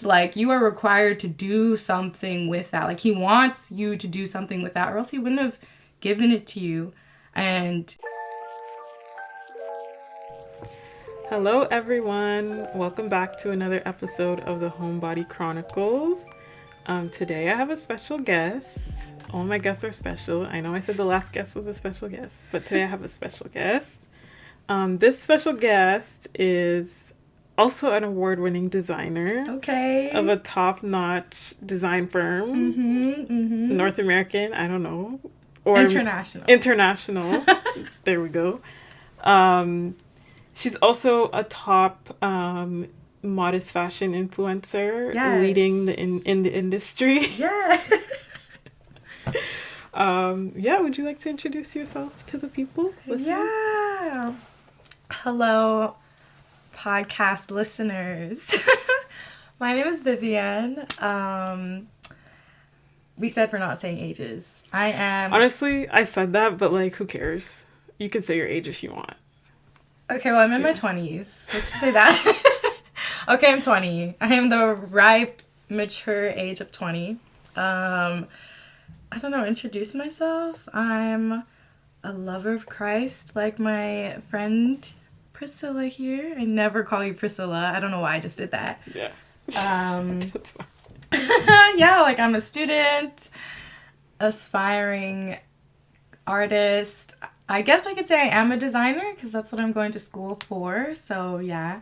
gift. Like, you are required to do something with that. Like, he wants you to do something with that, or else he wouldn't have given it to you. And hello, everyone. Welcome back to another episode of the Homebody Chronicles. Today I have a special guest. All my guests are special. I know I said the last guest was a special guest, but today I have a special guest. This special guest is also an award-winning designer. okay, Of a top-notch design firm. North American, I don't know. Or International. There we go. She's also a top modest fashion influencer, leading in the industry. Yeah. Would you like to introduce yourself to the people listening? Yeah. Hello, podcast listeners. My name is Vivienne. We said we're not saying ages. I am... Honestly, I said that, but, like, who cares? You can say your age if you want. Okay, well, I'm in my 20s. Let's just say that. Okay, I'm 20. I am the ripe, mature age of 20. I don't know, introduce myself. I'm a lover of Christ, like my friend Priscilla here. I never call you Priscilla. I don't know why I just did that. Yeah. That's fine. Yeah, like I'm a student, aspiring artist. I guess I could say I am a designer because that's what I'm going to school for. So yeah,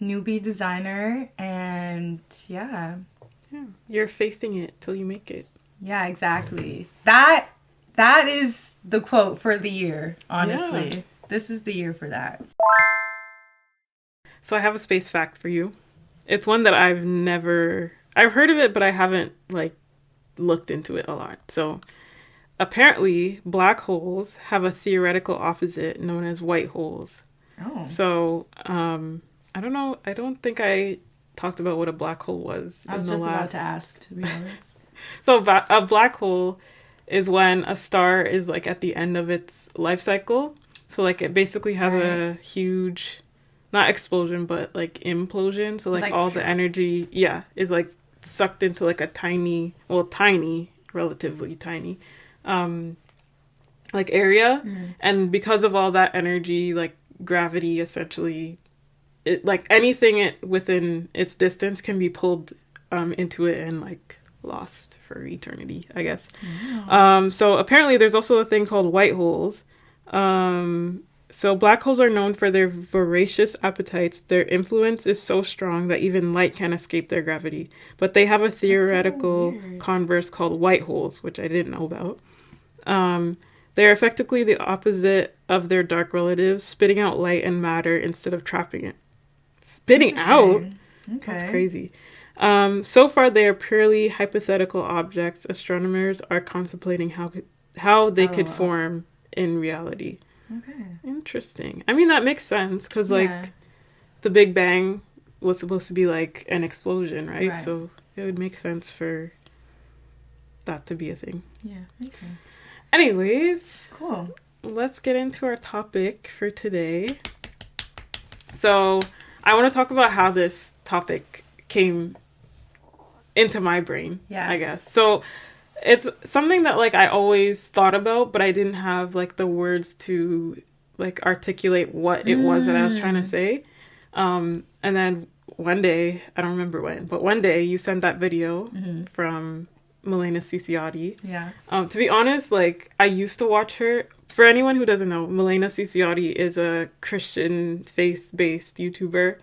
newbie designer, and yeah. You're faithing it till you make it. Yeah, exactly. That is the quote for the year, honestly. Yeah. This is the year for that. So I have a space fact for you. It's one that I've heard of it, but I haven't, like, looked into it a lot. So apparently black holes have a theoretical opposite known as white holes. Oh. So, I don't know. I don't think I talked about what a black hole was. I was just about to ask, to be honest. So a black hole is when a star is, like, at the end of its life cycle. So, like, it basically has a huge, not explosion, but, like, implosion. So, like all the energy, is, like, sucked into, like, a tiny, relatively tiny, like, area. And because of all that energy, like, gravity essentially, it, like, anything within its distance can be pulled into it and, like, lost for eternity, I guess. Wow. So apparently there's also a thing called white holes. So black holes are known for their voracious appetites. Their influence is so strong that even light can't escape their gravity. But they have a theoretical converse called white holes, which I didn't know about. They're effectively the opposite of their dark relatives, spitting out light and matter instead of trapping it. Spitting out? Okay. That's crazy. So far, they are purely hypothetical objects. Astronomers are contemplating how they could form in reality. Okay. Interesting. I mean, that makes sense because, like, the Big Bang was supposed to be, like, an explosion, right? So it would make sense for that to be a thing. Yeah, okay. Anyways. Cool. Let's get into our topic for today. So I want to talk about how this topic came into my brain, I guess. So it's something that, like, I always thought about, but I didn't have, like, the words to, like, articulate what it was that I was trying to say. And then one day, I don't remember when, but one day you sent that video from Milena Ciciotti. Yeah. To be honest, like, I used to watch her. For anyone who doesn't know, Milena Ciciotti is a Christian faith-based YouTuber.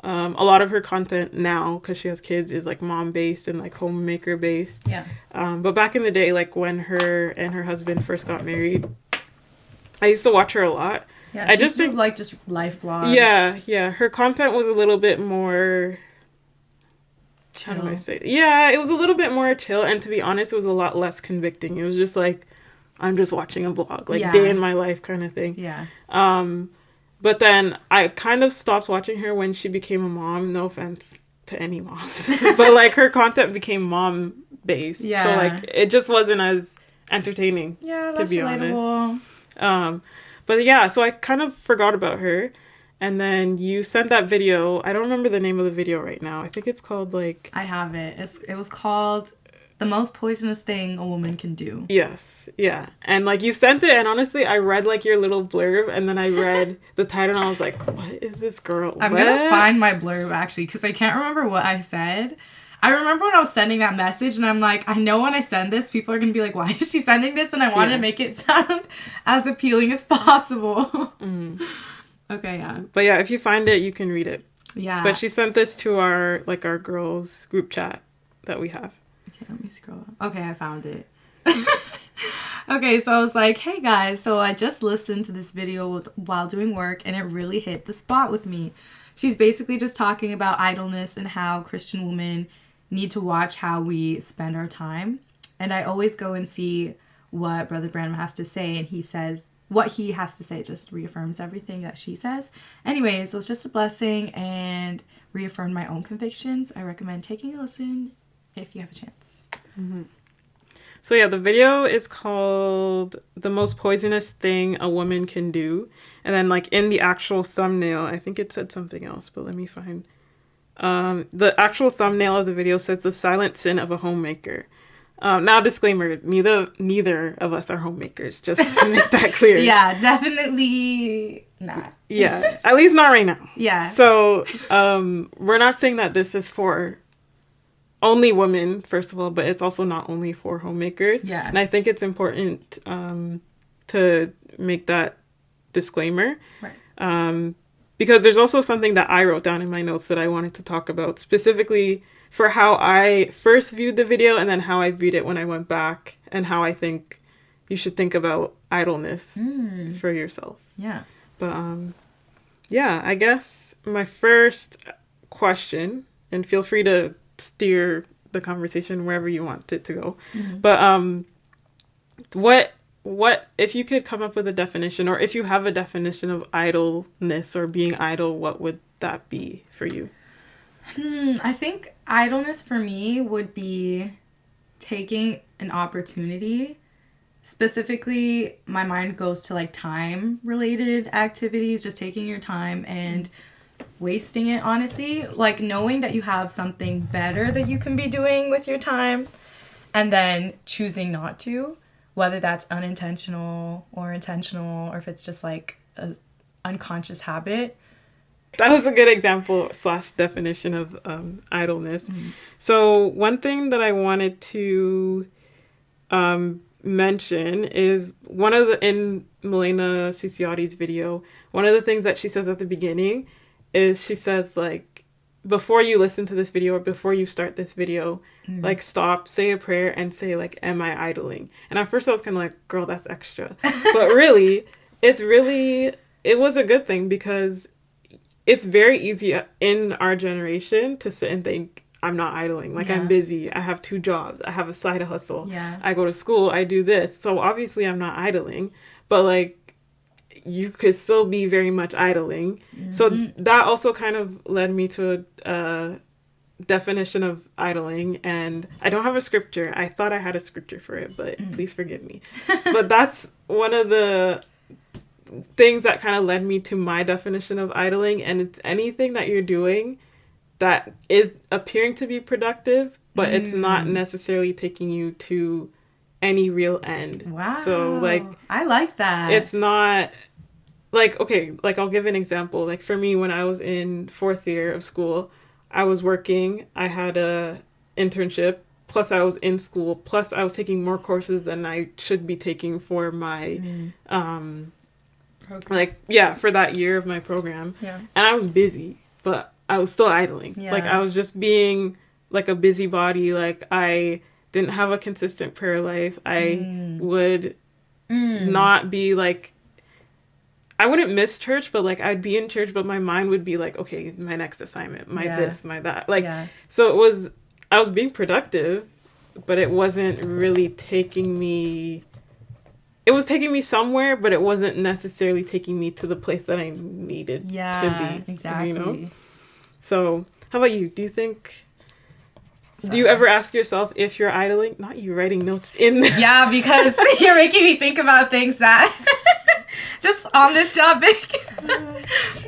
A lot of her content now, because she has kids, is, like, mom-based and, like, homemaker-based. Yeah. But back in the day, like, when her and her husband first got married, I used to watch her a lot. Yeah, I just think, like, just life vlogs. Yeah. Her content was a little bit more... chill. How do I say it? Yeah, it was a little bit more chill, and to be honest, it was a lot less convicting. It was just, like, I'm just watching a vlog, like, day in my life kind of thing. Yeah. But then I kind of stopped watching her when she became a mom. No offense to any moms. But, like, her content became mom-based. Yeah. So, like, it just wasn't as entertaining, to be honest. But yeah, so I kind of forgot about her. And then you sent that video. I don't remember the name of the video right now. I think it's called like... I have it. It was called The Most Poisonous Thing a Woman Can Do. Yes. Yeah. And like you sent it, and honestly, I read like your little blurb, and then I read the title, and I was like, what is this girl? I'm going to find my blurb, actually, because I can't remember what I said. I remember when I was sending that message, and I'm like, I know when I send this, people are going to be like, why is she sending this? And I wanted to make it sound as appealing as possible. Mm. Okay, yeah. But yeah, if you find it, you can read it. Yeah. But she sent this to our girls group chat that we have. Okay, let me scroll up. Okay, I found it. Okay, so I was like, hey guys, so I just listened to this video while doing work, and it really hit the spot with me. She's basically just talking about idleness and how Christian women need to watch how we spend our time. And I always go and see what Brother Branham has to say, and he says what he has to say just reaffirms everything that she says. Anyways, it was just a blessing and reaffirmed my own convictions. I recommend taking a listen if you have a chance. Mm-hmm. So yeah, the video is called The Most Poisonous Thing a Woman Can Do. And then like in the actual thumbnail, I think it said something else, but let me find. The actual thumbnail of the video says The Silent Sin of a Homemaker. Now, disclaimer, neither of us are homemakers, just to make that clear. Yeah, definitely not. Yeah, at least not right now. Yeah. So, we're not saying that this is for only women, first of all, but it's also not only for homemakers. Yeah. And I think it's important to make that disclaimer. Right. Because there's also something that I wrote down in my notes that I wanted to talk about, specifically for how I first viewed the video and then how I viewed it when I went back, and how I think you should think about idleness for yourself. Yeah. But yeah, I guess my first question, and feel free to steer the conversation wherever you want it to go. Mm-hmm. But what if you could come up with a definition, or if you have a definition of idleness or being idle, what would that be for you? I think idleness for me would be taking an opportunity. Specifically, my mind goes to like time related activities, just taking your time and wasting it, honestly. Like knowing that you have something better that you can be doing with your time and then choosing not to, whether that's unintentional or intentional, or if it's just like an unconscious habit. That was a good example / definition of idleness. Mm-hmm. So one thing that I wanted to mention is in Milena Ciciotti's video, one of the things that she says at the beginning is she says like, before you listen to this video or before you start this video, like stop, say a prayer and say like, am I idling? And at first I was kind of like, girl, that's extra. But really, it was a good thing, because it's very easy in our generation to sit and think, I'm not idling. Like, I'm busy. I have 2 jobs. I have a side hustle. Yeah. I go to school. I do this. So obviously I'm not idling. But like, you could still be very much idling. Mm-hmm. So that also kind of led me to a definition of idling. And I don't have a scripture. I thought I had a scripture for it, but please forgive me. But that's one of the things that kind of led me to my definition of idling. And it's anything that you're doing that is appearing to be productive, but it's not necessarily taking you to any real end. Wow. So like, I like that. It's not like, okay, like I'll give an example. Like for me, when I was in 4th year of school, I was working, I had a internship, plus I was in school, plus I was taking more courses than I should be taking for my for that year of my program. Yeah. And I was busy, but I was still idling. Yeah. Like I was just being like a busybody. Like I didn't have a consistent prayer life. I would not be like, I wouldn't miss church, but like I'd be in church, but my mind would be like, okay, my next assignment, this, my that. Like, so I was being productive, but it wasn't really taking me, it was taking me somewhere, but it wasn't necessarily taking me to the place that I needed to be. Exactly. You know? So how about you? Do you think, do you ever ask yourself if you're idling? Not you writing notes in there. Yeah, because you're making me think about things that just on this topic.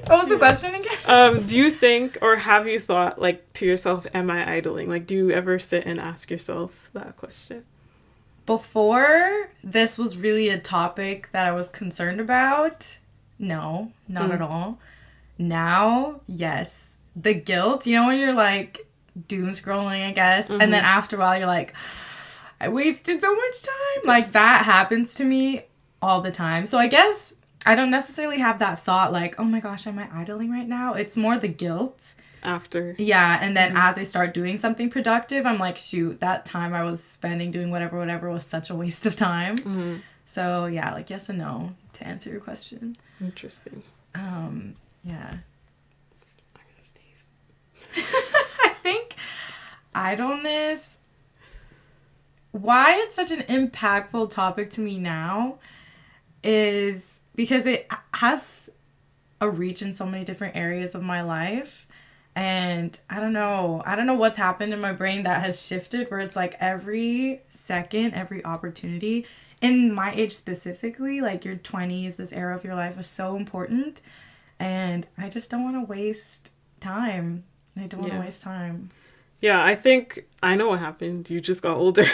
What was the question again? Do you think, or have you thought, like, to yourself, am I idling? Like, do you ever sit and ask yourself that question? Before this was really a topic that I was concerned about, no, not at all. Now, yes. The guilt, you know, when you're like doom scrolling, I guess, and then after a while you're like, I wasted so much time. Like, that happens to me all the time. So I guess I don't necessarily have that thought like, oh my gosh, am I idling right now? It's more the guilt. After. Yeah, and then as I start doing something productive, I'm like, shoot, that time I was spending doing whatever was such a waste of time. So yeah, like yes and no to answer your question. Interesting. Yeah. I think idleness, why it's such an impactful topic to me now is because it has a reach in so many different areas of my life. And I don't know what's happened in my brain that has shifted where it's like every second, every opportunity in my age specifically, like your 20s, this era of your life is so important. And I just don't want to waste time. I don't want to waste time. Yeah, I think I know what happened. You just got older.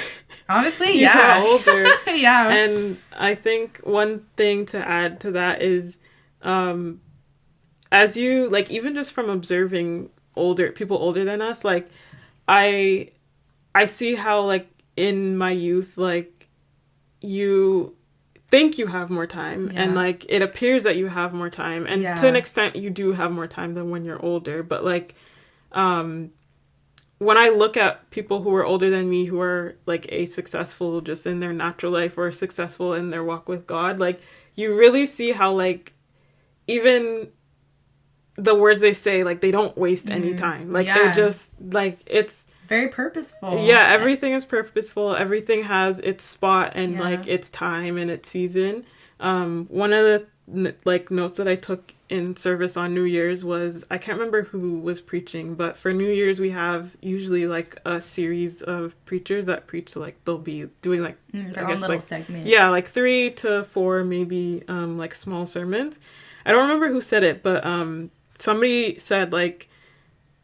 Honestly, you got older. Yeah. And I think one thing to add to that is, as you, like, even just from observing people older than us, like, I see how, like, in my youth, like, you think you have more time and, like, it appears that you have more time. And to an extent, you do have more time than when you're older. But, like, when I look at people who are older than me, who are, like, successful just in their natural life or successful in their walk with God, like, you really see how, like, even the words they say, like, they don't waste any time. Like, they're just, like, it's very purposeful. Yeah, everything is purposeful. Everything has its spot and, like, its time and its season. One of the, like, notes that I took in service on New Year's was, I can't remember who was preaching, but for New Year's we have usually, like, a series of preachers that preach, like, they'll be doing, like, their own little segment. Yeah, like 3 to 4 maybe, like, small sermons. I don't remember who said it, but somebody said, like,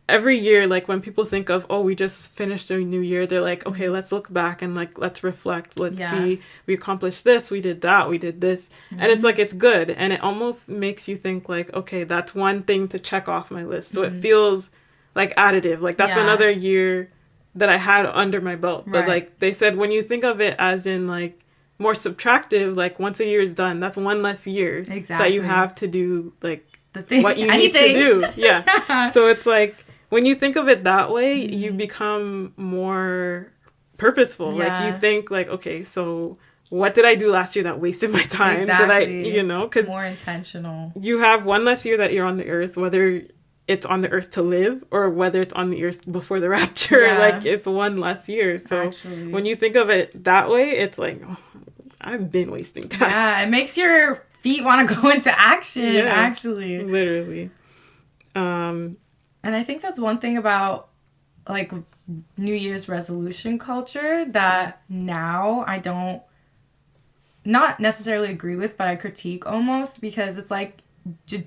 every year, like, when people think of, oh, we just finished a new year, they're like, okay, let's look back and, like, let's reflect. Let's see, we accomplished this, we did that, we did this. And it's, like, it's good. And it almost makes you think, like, okay, that's one thing to check off my list. So it feels, like, additive. Like, that's another year that I had under my belt. But, like, they said when you think of it as in, like, more subtractive, like, once a year is done, that's one less year that you have to do, like, what you need to do. Yeah. So it's like, when you think of it that way, you become more purposeful. Like, you think, like, okay, so what did I do last year that wasted my time? Exactly. Did I, you know? Because more intentional. You have one less year that you're on the earth, whether it's on the earth to live or whether it's on the earth before the rapture. Like, it's one less year. So when you think of it that way, it's like, oh, I've been wasting time. Yeah, it makes your feet want to go into action, actually. Literally. And I think that's one thing about, like, New Year's resolution culture that now I don't, not necessarily agree with, but I critique almost, because it's like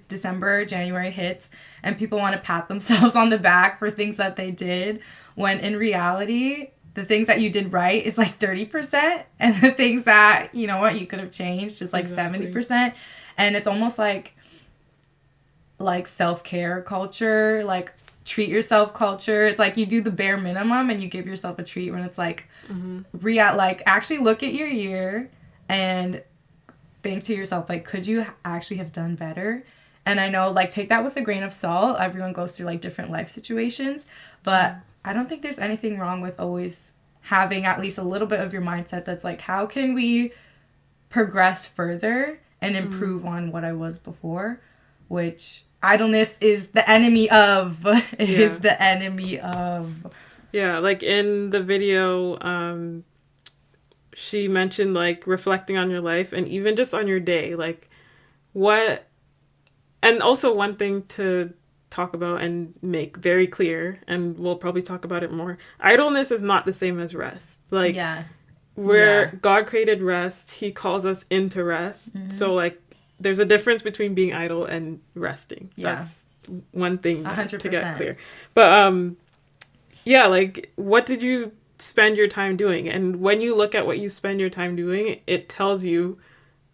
December, January hits, and people want to pat themselves on the back for things that they did, when in reality, the things that you did right is like 30%, and the things that, you know what, you could have changed is like 70%. And it's almost like self-care culture, like treat yourself culture. It's like you do the bare minimum and you give yourself a treat, when it's like like actually look at your year and think to yourself, like, could you actually have done better? And I know, like, take that with a grain of salt. Everyone goes through, like, different life situations, but I don't think there's anything wrong with always having at least a little bit of your mindset that's like, how can we progress further and improve on what I was before? Which idleness is the enemy of. Is the enemy of. Yeah, like in the video, she mentioned, like, reflecting on your life and even just on your day, like, what. And also one thing to talk about and make very clear, and we'll probably talk about it more, idleness is not the same as rest. Like, where God created rest, he calls us into rest. So, like, there's a difference between being idle and resting. Yeah. That's one thing 100%. to get clear. But yeah, like, what did you spend your time doing? And when you look at what you spend your time doing, it tells you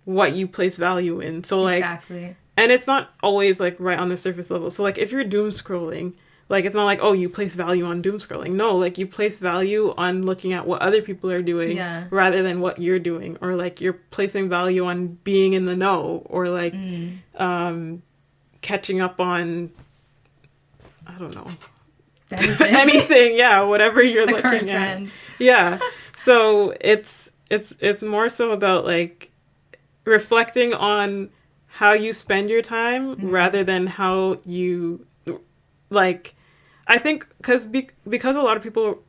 what you place value in. So like, exactly. And it's not always like right on the surface level. So like, if you're doom scrolling, like, it's not like, oh, you place value on doom scrolling. No, like, you place value on looking at what other people are doing rather than what you're doing. Or like, you're placing value on being in the know, or like catching up on, I don't know, anything, yeah, whatever you're the looking current at. trend. Yeah. So it's more so about like reflecting on how you spend your time rather than how you, like, I think because a lot of people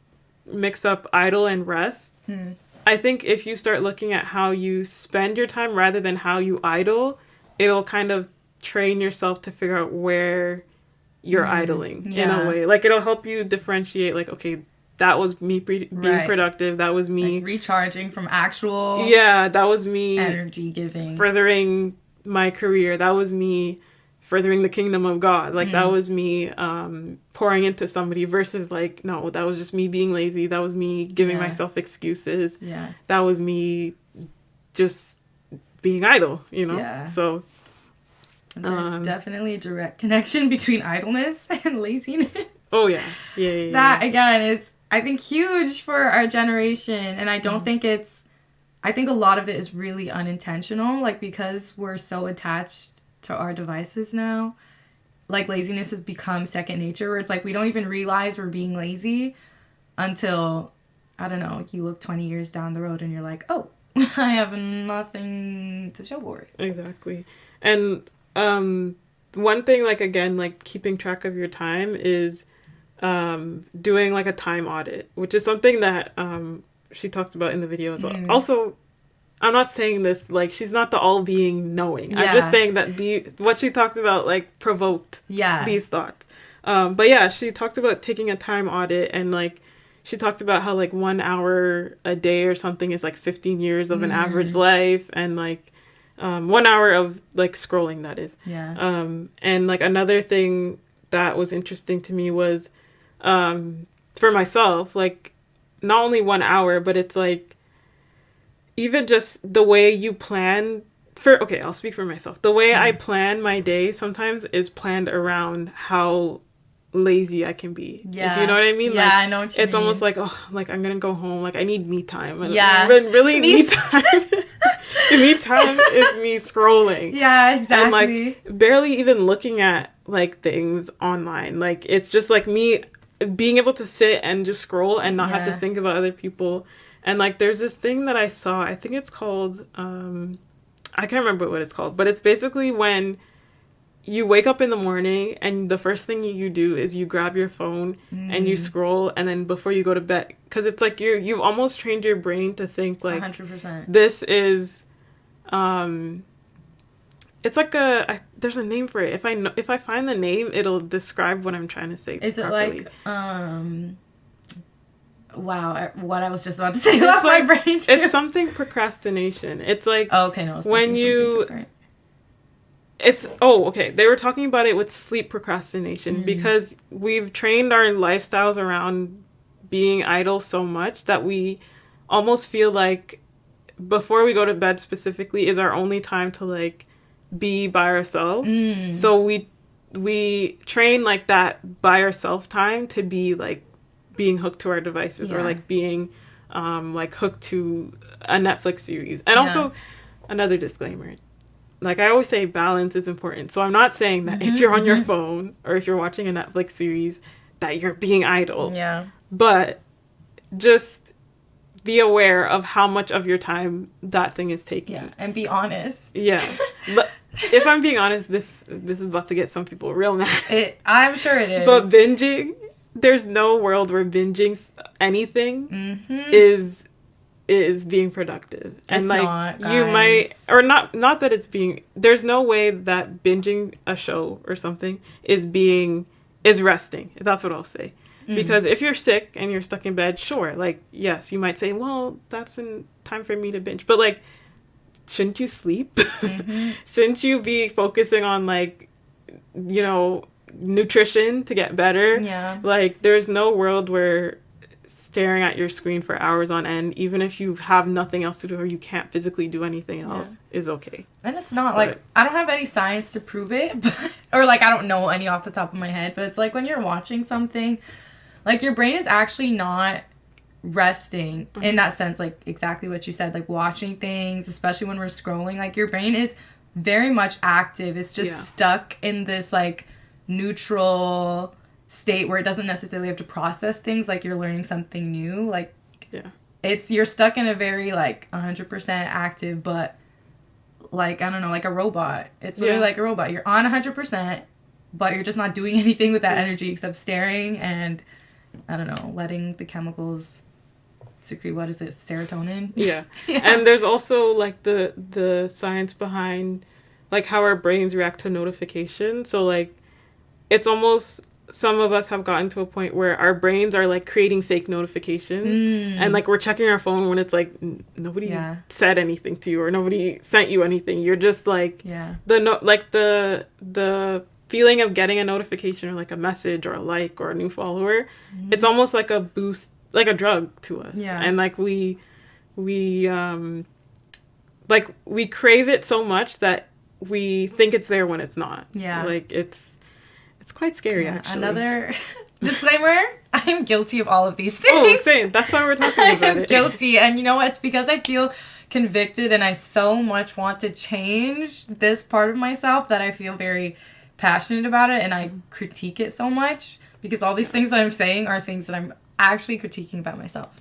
mix up idle and rest. I think if you start looking at how you spend your time rather than how you idle, it'll kind of train yourself to figure out where you're idling in a way. Like, it'll help you differentiate, like, okay, that was me being productive. That was me like recharging from actual that was me energy giving, furthering my career. That was me furthering the kingdom of God. Like, that was me pouring into somebody versus like, no, that was just me being lazy. That was me giving myself excuses. Yeah. That was me just being idle, you know? Yeah. So there's definitely a direct connection between idleness and laziness. Oh, yeah. Yeah. That, again, is, I think, huge for our generation. And I don't think I think a lot of it is really unintentional. Like, because we're so attached to our devices now, like, laziness has become second nature, where it's like we don't even realize we're being lazy until, I don't know, you look 20 years down the road and you're like, oh, I have nothing to show for it. Exactly. And one thing, like, again, like, keeping track of your time is doing like a time audit, which is something that she talked about in the video as well. Also, I'm not saying this like she's not the all-being knowing. I'm just saying that what she talked about like provoked these thoughts. But yeah, she talked about taking a time audit, and like she talked about how like 1 hour a day or something is like 15 years of an average life, and like 1 hour of like scrolling, that is. And like another thing that was interesting to me was for myself, like, not only 1 hour, but it's like even just the way you plan I'll speak for myself. The way I plan my day sometimes is planned around how lazy I can be. If you know what I mean? Yeah, like, I know what you mean. It's almost like, oh, like, I'm gonna go home. Like, I need me time. Yeah. Really me time. Me time is me scrolling. Yeah, exactly. And like barely even looking at like things online. Like, it's just like me being able to sit and just scroll and not have to think about other people. And like, there's this thing that I saw, I think it's called, I can't remember what it's called, but it's basically when you wake up in the morning and the first thing you do is you grab your phone and you scroll, and then before you go to bed, because it's like you've almost trained your brain to think like 100%. This is it's like there's a name for it. If I find the name, it'll describe what I'm trying to say. Is properly. It like wow, what I was just about to say left my brain too. It's something procrastination. It's like, okay, no, when you they were talking about it with sleep procrastination, because we've trained our lifestyles around being idle so much that we almost feel like before we go to bed specifically is our only time to like be by ourselves. So we train like that by ourselves time to be like being hooked to our devices, or like being like hooked to a Netflix series. And also, another disclaimer, like I always say, balance is important. So I'm not saying that if you're on your phone or if you're watching a Netflix series that you're being idle. But just be aware of how much of your time that thing is taking. And be honest. But if I'm being honest, this is about to get some people real mad. I'm sure it is. But binging, there's no world where binging anything is being productive. And it's like not, guys. You might, or not that it's being, there's no way that binging a show or something is resting. That's what I'll say. Because if you're sick and you're stuck in bed, sure, like, yes, you might say, well, that's in time for me to binge. But like, shouldn't you sleep? Mm-hmm. Shouldn't you be focusing on, like, you know, nutrition to get better? Yeah. Like, there's no world where staring at your screen for hours on end, even if you have nothing else to do or you can't physically do anything else, is okay. And it's not like, I don't have any science to prove it, but, or like I don't know any off the top of my head, but it's like when you're watching something, like your brain is actually not resting in that sense, like exactly what you said, like watching things, especially when we're scrolling, like your brain is very much active. It's just stuck in this like neutral state where it doesn't necessarily have to process things like you're learning something new. Like you're stuck in a very like 100% active, but like I don't know, like a robot. It's literally like a robot. You're on 100%, but you're just not doing anything with that energy except staring and I don't know, letting the chemicals secrete, what is it, serotonin? Yeah. And there's also like the science behind like how our brains react to notification. So like it's almost, some of us have gotten to a point where our brains are like creating fake notifications and like we're checking our phone when it's like nobody said anything to you or nobody sent you anything. You're just like the feeling of getting a notification or like a message or a like or a new follower, it's almost like a boost, like a drug to us. And like we crave it so much that we think it's there when it's not. Like it's quite scary, actually. Another disclaimer, I'm guilty of all of these things. Oh, same. That's why we're talking about it. I'm guilty. And you know what? It's because I feel convicted and I so much want to change this part of myself that I feel very passionate about it and I critique it so much because all these things that I'm saying are things that I'm actually critiquing about myself.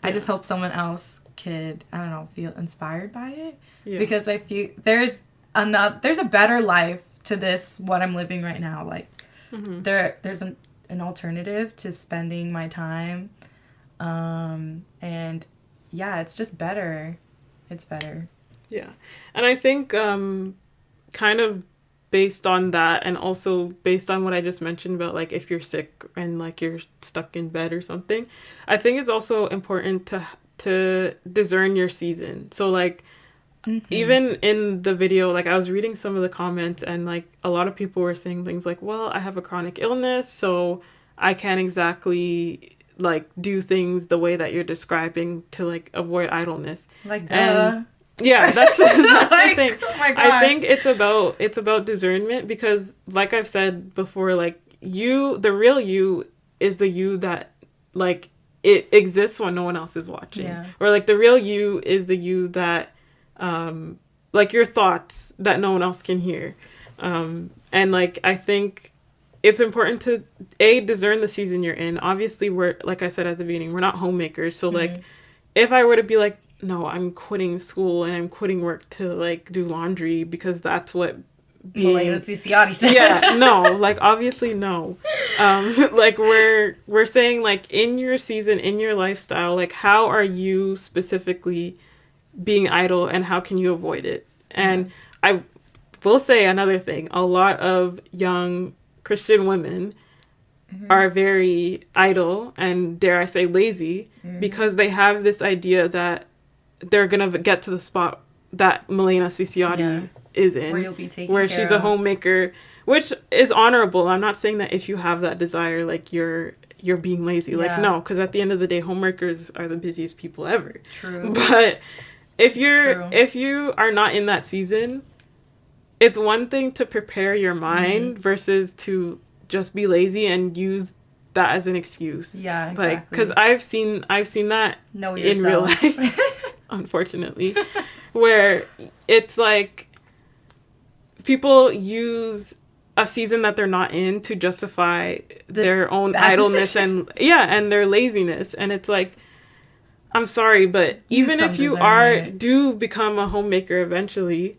I just hope someone else could, I don't know, feel inspired by it because I feel there's a better life to this, what I'm living right now. Like there's an alternative to spending my time and it's just better. It's better. Yeah. And I think kind of based on that and also based on what I just mentioned about like if you're sick and like you're stuck in bed or something, I think it's also important to discern your season. So like even in the video, like I was reading some of the comments and like a lot of people were saying things like, well, I have a chronic illness, so I can't exactly like do things the way that you're describing to like avoid idleness. Like and that's like, the thing. Oh my gosh. I think it's about discernment because like I've said before, like the real you is the you that like it exists when no one else is watching. Or like the real you is the you that like your thoughts that no one else can hear. And like I think it's important to discern the season you're in. Obviously we're, like I said at the beginning, we're not homemakers. So like if I were to be like, no, I'm quitting school and I'm quitting work to like do laundry because that's what being said. No, like obviously no. Like we're saying like in your season, in your lifestyle, like how are you specifically being idle and how can you avoid it? And I will say another thing, a lot of young Christian women are very idle and dare I say lazy because they have this idea that they're gonna get to the spot that Milena Ciciotti is in, where you'll be taken where care she's of. a homemaker, which is honorable. I'm not saying that if you have that desire, like you're being lazy. Like no, because at the end of the day, homemakers are the busiest people ever. True. But if you are not in that season, it's one thing to prepare your mind versus to just be lazy and use that as an excuse. Yeah, exactly. Like, because I've seen that in real life, unfortunately, where it's like people use a season that they're not in to justify their own idleness and their laziness. And it's like, I'm sorry, but even if you do become a homemaker eventually,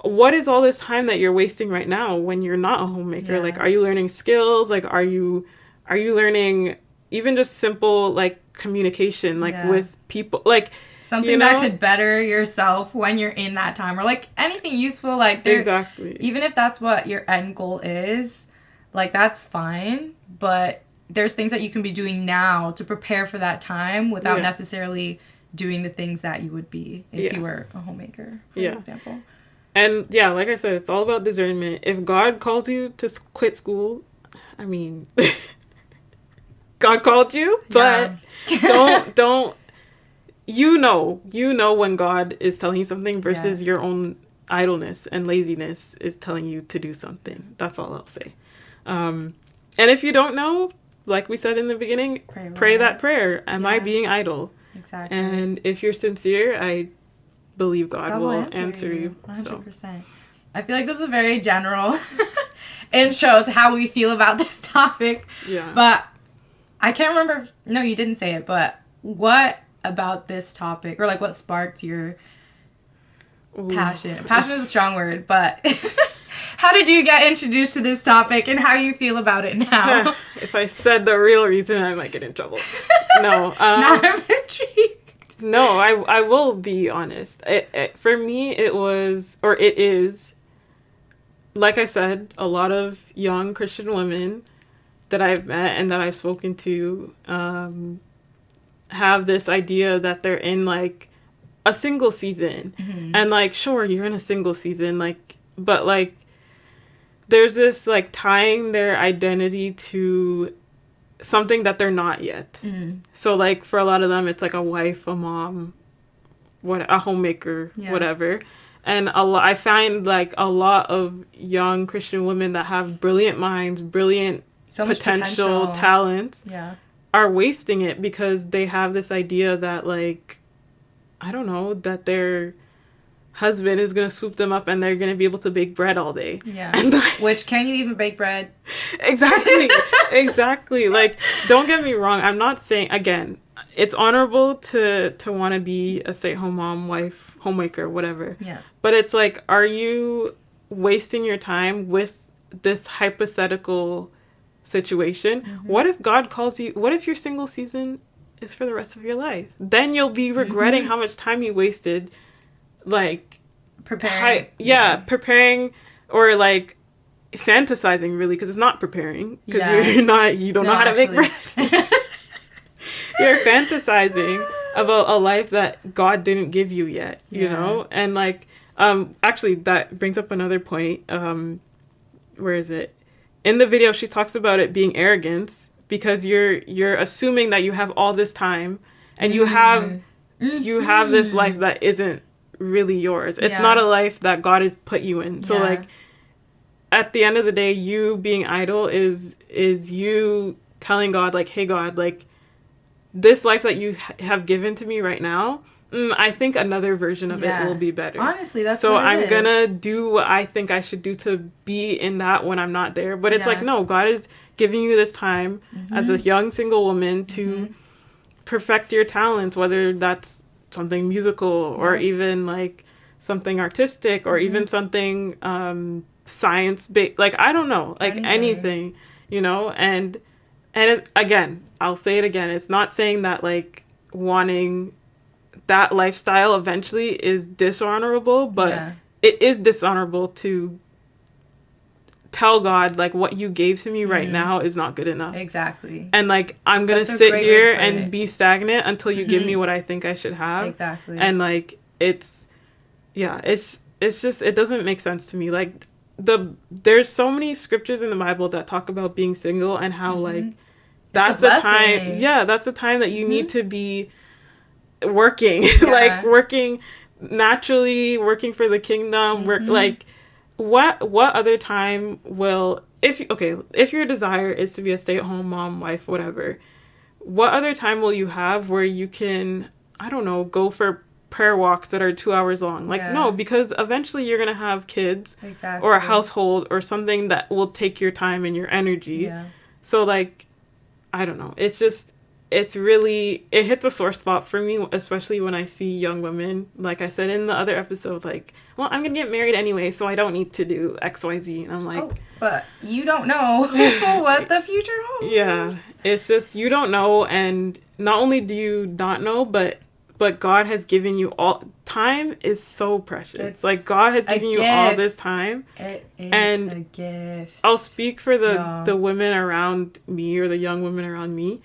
what is all this time that you're wasting right now when you're not a homemaker? Like, are you learning skills? Like, are you learning even just simple like communication, like with people, like something that could better yourself when you're in that time, or like anything useful, like exactly. Even if that's what your end goal is, like that's fine, but there's things that you can be doing now to prepare for that time without necessarily doing the things that you would be if you were a homemaker, for example. And yeah, like I said, it's all about discernment. If God calls you to quit school, I mean, God called you, but don't, you know when God is telling you something versus your own idleness and laziness is telling you to do something. That's all I'll say. And if you don't know, like we said in the beginning, pray that prayer. Am I being idle? Exactly. And if you're sincere, I believe God will answer you. 100%. So. I feel like this is a very general intro to how we feel about this topic. Yeah. But I can't remember. No, you didn't say it. But what about this topic, or like what sparked your passion? Passion is a strong word, but how did you get introduced to this topic, and how you feel about it now? If I said the real reason, I might get in trouble. No. Now I'm intrigued. No, I will be honest. For me, it is, like I said, a lot of young Christian women that I've met and that I've spoken to have this idea that they're in, like, a single season. Mm-hmm. And, like, sure, you're in a single season, like, but, like, there's this, like, tying their identity to something that they're not yet. Mm. So, like, for a lot of them, it's like a wife, a mom, a homemaker, whatever. And I find, like, a lot of young Christian women that have brilliant minds, brilliant potential talents, are wasting it because they have this idea that, like, I don't know, that their husband is gonna swoop them up and they're gonna be able to bake bread all day. Yeah. And, like, which, can you even bake bread? Exactly. Like, don't get me wrong. I'm not saying, again, it's honorable to want to be a stay-at-home mom, wife, homemaker, whatever. Yeah. But it's like, are you wasting your time with this hypothetical situation? Mm-hmm. What if God calls you? What if your single season is for the rest of your life? Then you'll be regretting how much time you wasted, like, preparing. Preparing, or like fantasizing, really, because it's not preparing, because you don't know how to make bread. You're fantasizing about a life that God didn't give you yet, you know? And, like, actually, that brings up another point. Where is it? In the video, she talks about it being arrogance, because you're assuming that you have all this time and you have this life that isn't really yours. It's not a life that God has put you in. So, like, at the end of the day, you being idle is you telling God, like, hey, God, like, this life that you have given to me right now, I think another version of it will be better. Honestly, that's so what I'm gonna do what I think I should do to be in that when I'm not there. But it's like, no, God is giving you this time as a young single woman to perfect your talents, whether that's something musical or even, like, something artistic or even something science-based. Like, I don't know, like, anything, you know? And again, I'll say it again, it's not saying that, like, wanting that lifestyle eventually is dishonorable, but it is dishonorable to tell God, like, what you gave to me right now is not good enough. Exactly. And, like, I'm gonna sit here and be stagnant until you give me what I think I should have. Exactly. And, like, it's just, it doesn't make sense to me. Like, there's so many scriptures in the Bible that talk about being single and how, like, that's the time. Yeah, that's the time that you need to be working, like, working naturally, working for the kingdom. Work, like, what other time will, if your desire is to be a stay-at-home mom, wife, whatever, what other time will you have where you can, I don't know, go for prayer walks that are 2 hours long? Like, no, because eventually you're gonna have kids or a household or something that will take your time and your energy. So, like, I don't know, it's just, it's really, it hits a sore spot for me, especially when I see young women, like I said in the other episode, like, well, I'm gonna get married anyway, so I don't need to do XYZ. And I'm like, but you don't know what the future holds. Yeah, it's just, you don't know, and not only do you not know, but God has given you all. Time is so precious. It's like, God has given you all this time. It is a gift. I'll speak for the women around me, or the young women around me.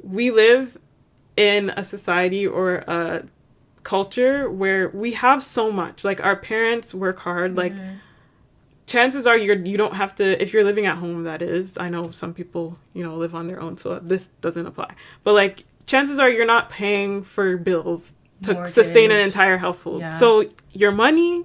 We live in a society or a culture where we have so much. Like, our parents work hard. Like, chances are you don't have to, if you're living at home, that is. I know some people, live on their own, so this doesn't apply. But, like, chances are you're not paying for bills to Mortgage. sustain an entire household. Yeah. So your money,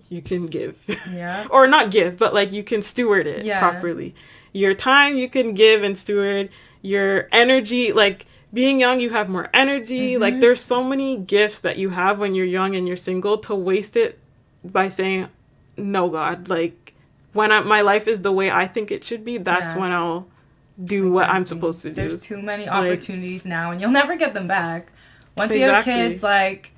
you can give. Yeah. Or not give, but, like, you can steward it properly. Your time, you can give and steward. Your energy, like, being young, you have more energy. Like, there's so many gifts that you have when you're young and you're single, to waste it by saying, no, God, like, when my life is the way I think it should be, that's when I'll do what I'm supposed to do. There's too many opportunities now, and you'll never get them back. Once you have kids, like,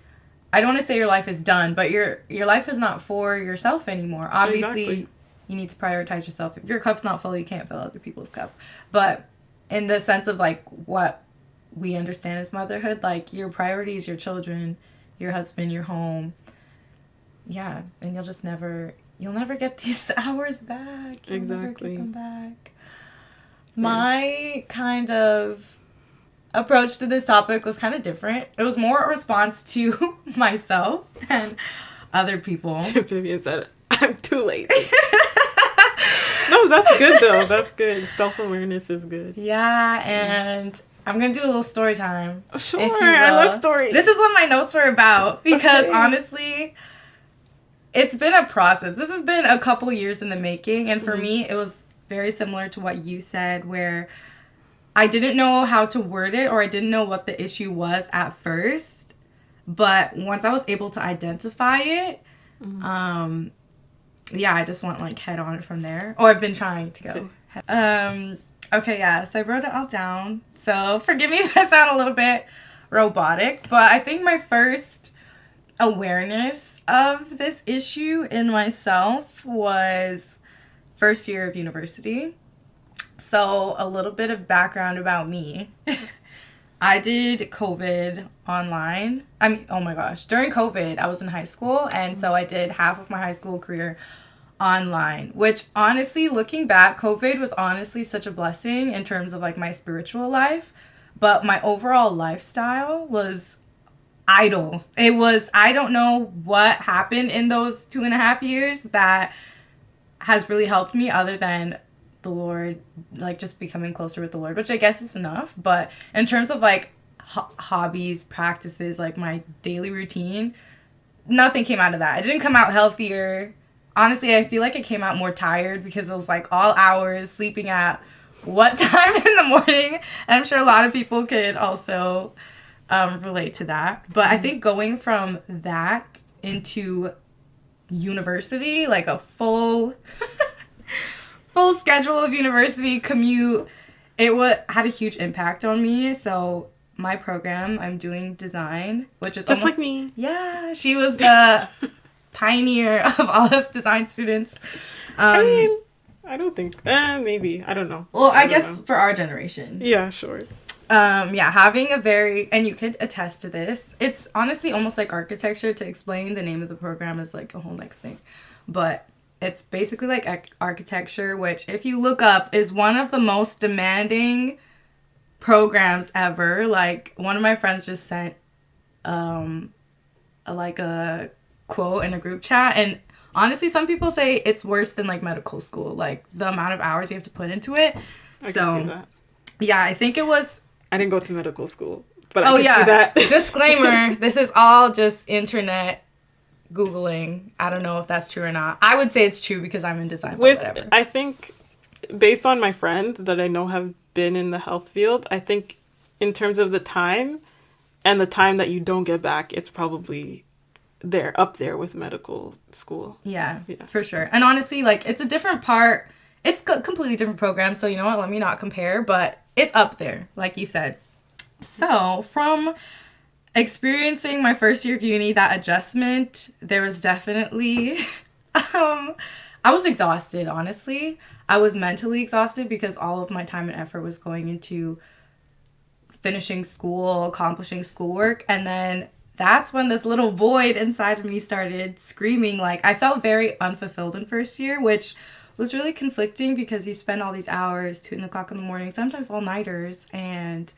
I don't want to say your life is done, but your life is not for yourself anymore. Obviously, you need to prioritize yourself. If your cup's not full, you can't fill other people's cup. But in the sense of, like, what we understand as motherhood, like, your priority is your children, your husband, your home. Yeah, and you'll never get these hours back. You'll never get them back. My kind of approach to this topic was kind of different. It was more a response to myself and other people. Vivienne said, I'm too lazy. No, that's good, though. That's good. Self-awareness is good. Yeah, and I'm going to do a little story time. Sure, I love stories. This is what my notes were about, because honestly, it's been a process. This has been a couple years in the making, and for me, it was very similar to what you said, where I didn't know how to word it, or I didn't know what the issue was at first, but once I was able to identify it, I just went, like, head on from there. Or I've been trying to go. Okay, yeah, so I wrote it all down. So forgive me if I sound a little bit robotic, but I think my first awareness of this issue in myself was first year of university. So a little bit of background about me. I did COVID online. I mean, oh my gosh. During COVID, I was in high school, and so I did half of my high school career online, which honestly, looking back, COVID was honestly such a blessing in terms of, like, my spiritual life, but my overall lifestyle was idle. It was, I don't know what happened in those 2.5 years that has really helped me other than the Lord, like, just becoming closer with the Lord, which I guess is enough. But in terms of, like, hobbies, practices, like, my daily routine, nothing came out of that. I didn't come out healthier. Honestly, I feel like I came out more tired, because it was, like, all hours, sleeping at what time in the morning. And I'm sure a lot of people could also relate to that. But I think going from that into university, like a full schedule of university commute, had a huge impact on me. So my program, I'm doing design, which is just like me. Yeah, she was the pioneer of all us design students. I mean, I don't think, maybe, I don't know. Well, I guess for our generation. Yeah, sure. Having and you could attest to this, it's honestly almost like architecture. To explain the name of the program is, like, a whole next thing. But it's basically like architecture, which, if you look up, is one of the most demanding programs ever. Like, one of my friends just sent a quote in a group chat, and honestly, some people say it's worse than, like, medical school, like, the amount of hours you have to put into it. I can see that. Yeah, I think it was. I didn't go to medical school, but I can see that. Disclaimer, this is all just internet Googling. I don't know if that's true or not. I would say it's true because I'm in design, but whatever. I think, based on my friends that I know have been in the health field, I think in terms of the time and the time that you don't get back, it's probably up there with medical school. Yeah, for sure. And honestly, like, it's a different part. It's a completely different program, so you know what? Let me not compare, but it's up there, like you said. So, from experiencing my first year of uni, that adjustment, there was definitely, I was exhausted, honestly. I was mentally exhausted because all of my time and effort was going into finishing school, accomplishing schoolwork, and then that's when this little void inside of me started screaming. Like, I felt very unfulfilled in first year, which was really conflicting because you spend all these hours, 2 o'clock in the morning, sometimes all-nighters, and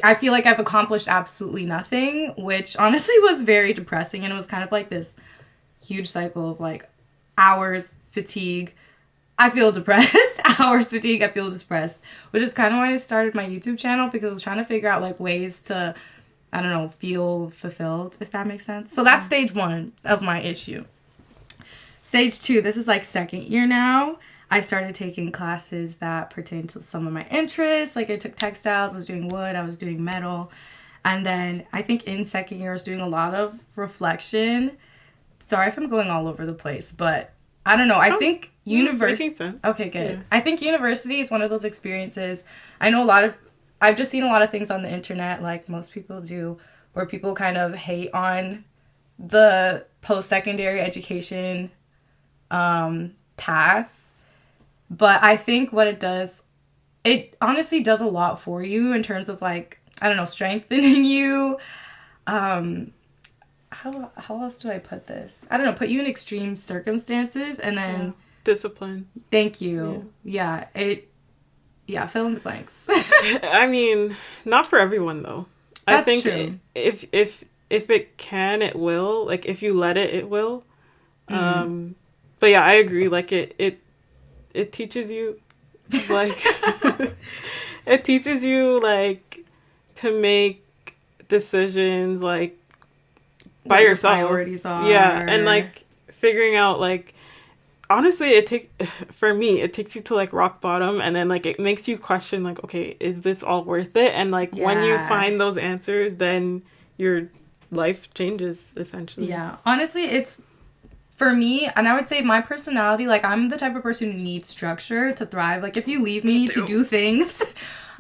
I feel like I've accomplished absolutely nothing, which honestly was very depressing. And it was kind of like this huge cycle of like hours, fatigue, I feel depressed, hours, fatigue, I feel depressed, which is kind of why I started my YouTube channel, because I was trying to figure out like ways to, I don't know, feel fulfilled, if that makes sense. So that's stage 1 of my issue. Stage 2, this is like second year now. I started taking classes that pertain to some of my interests. Like I took textiles, I was doing wood, I was doing metal. And then I think in second year I was doing a lot of reflection. Sorry if I'm going all over the place, but I don't know. I think university. Okay, good. Yeah. I think university is one of those experiences. I know I've just seen a lot of things on the internet, like most people do, where people kind of hate on the post-secondary education path. But I think what it does, it honestly does a lot for you in terms of like, I don't know, strengthening you. How else do I put this? I don't know, put you in extreme circumstances and then... Discipline. Thank you. Yeah. Fill in the blanks. I mean, not for everyone though. That's I think true. If it can, it will. Like if you let it, it will. But yeah, I agree. Like it teaches you, like, it teaches you, like, to make decisions, like, by yourself. Priorities are. Yeah, and, like, figuring out, like, honestly, for me, it takes you to, like, rock bottom, and then, like, it makes you question, like, okay, is this all worth it? And, like, when you find those answers, then your life changes, essentially. Yeah. Honestly, it's... For me, and I would say my personality, like, I'm the type of person who needs structure to thrive. Like, if you leave me to do things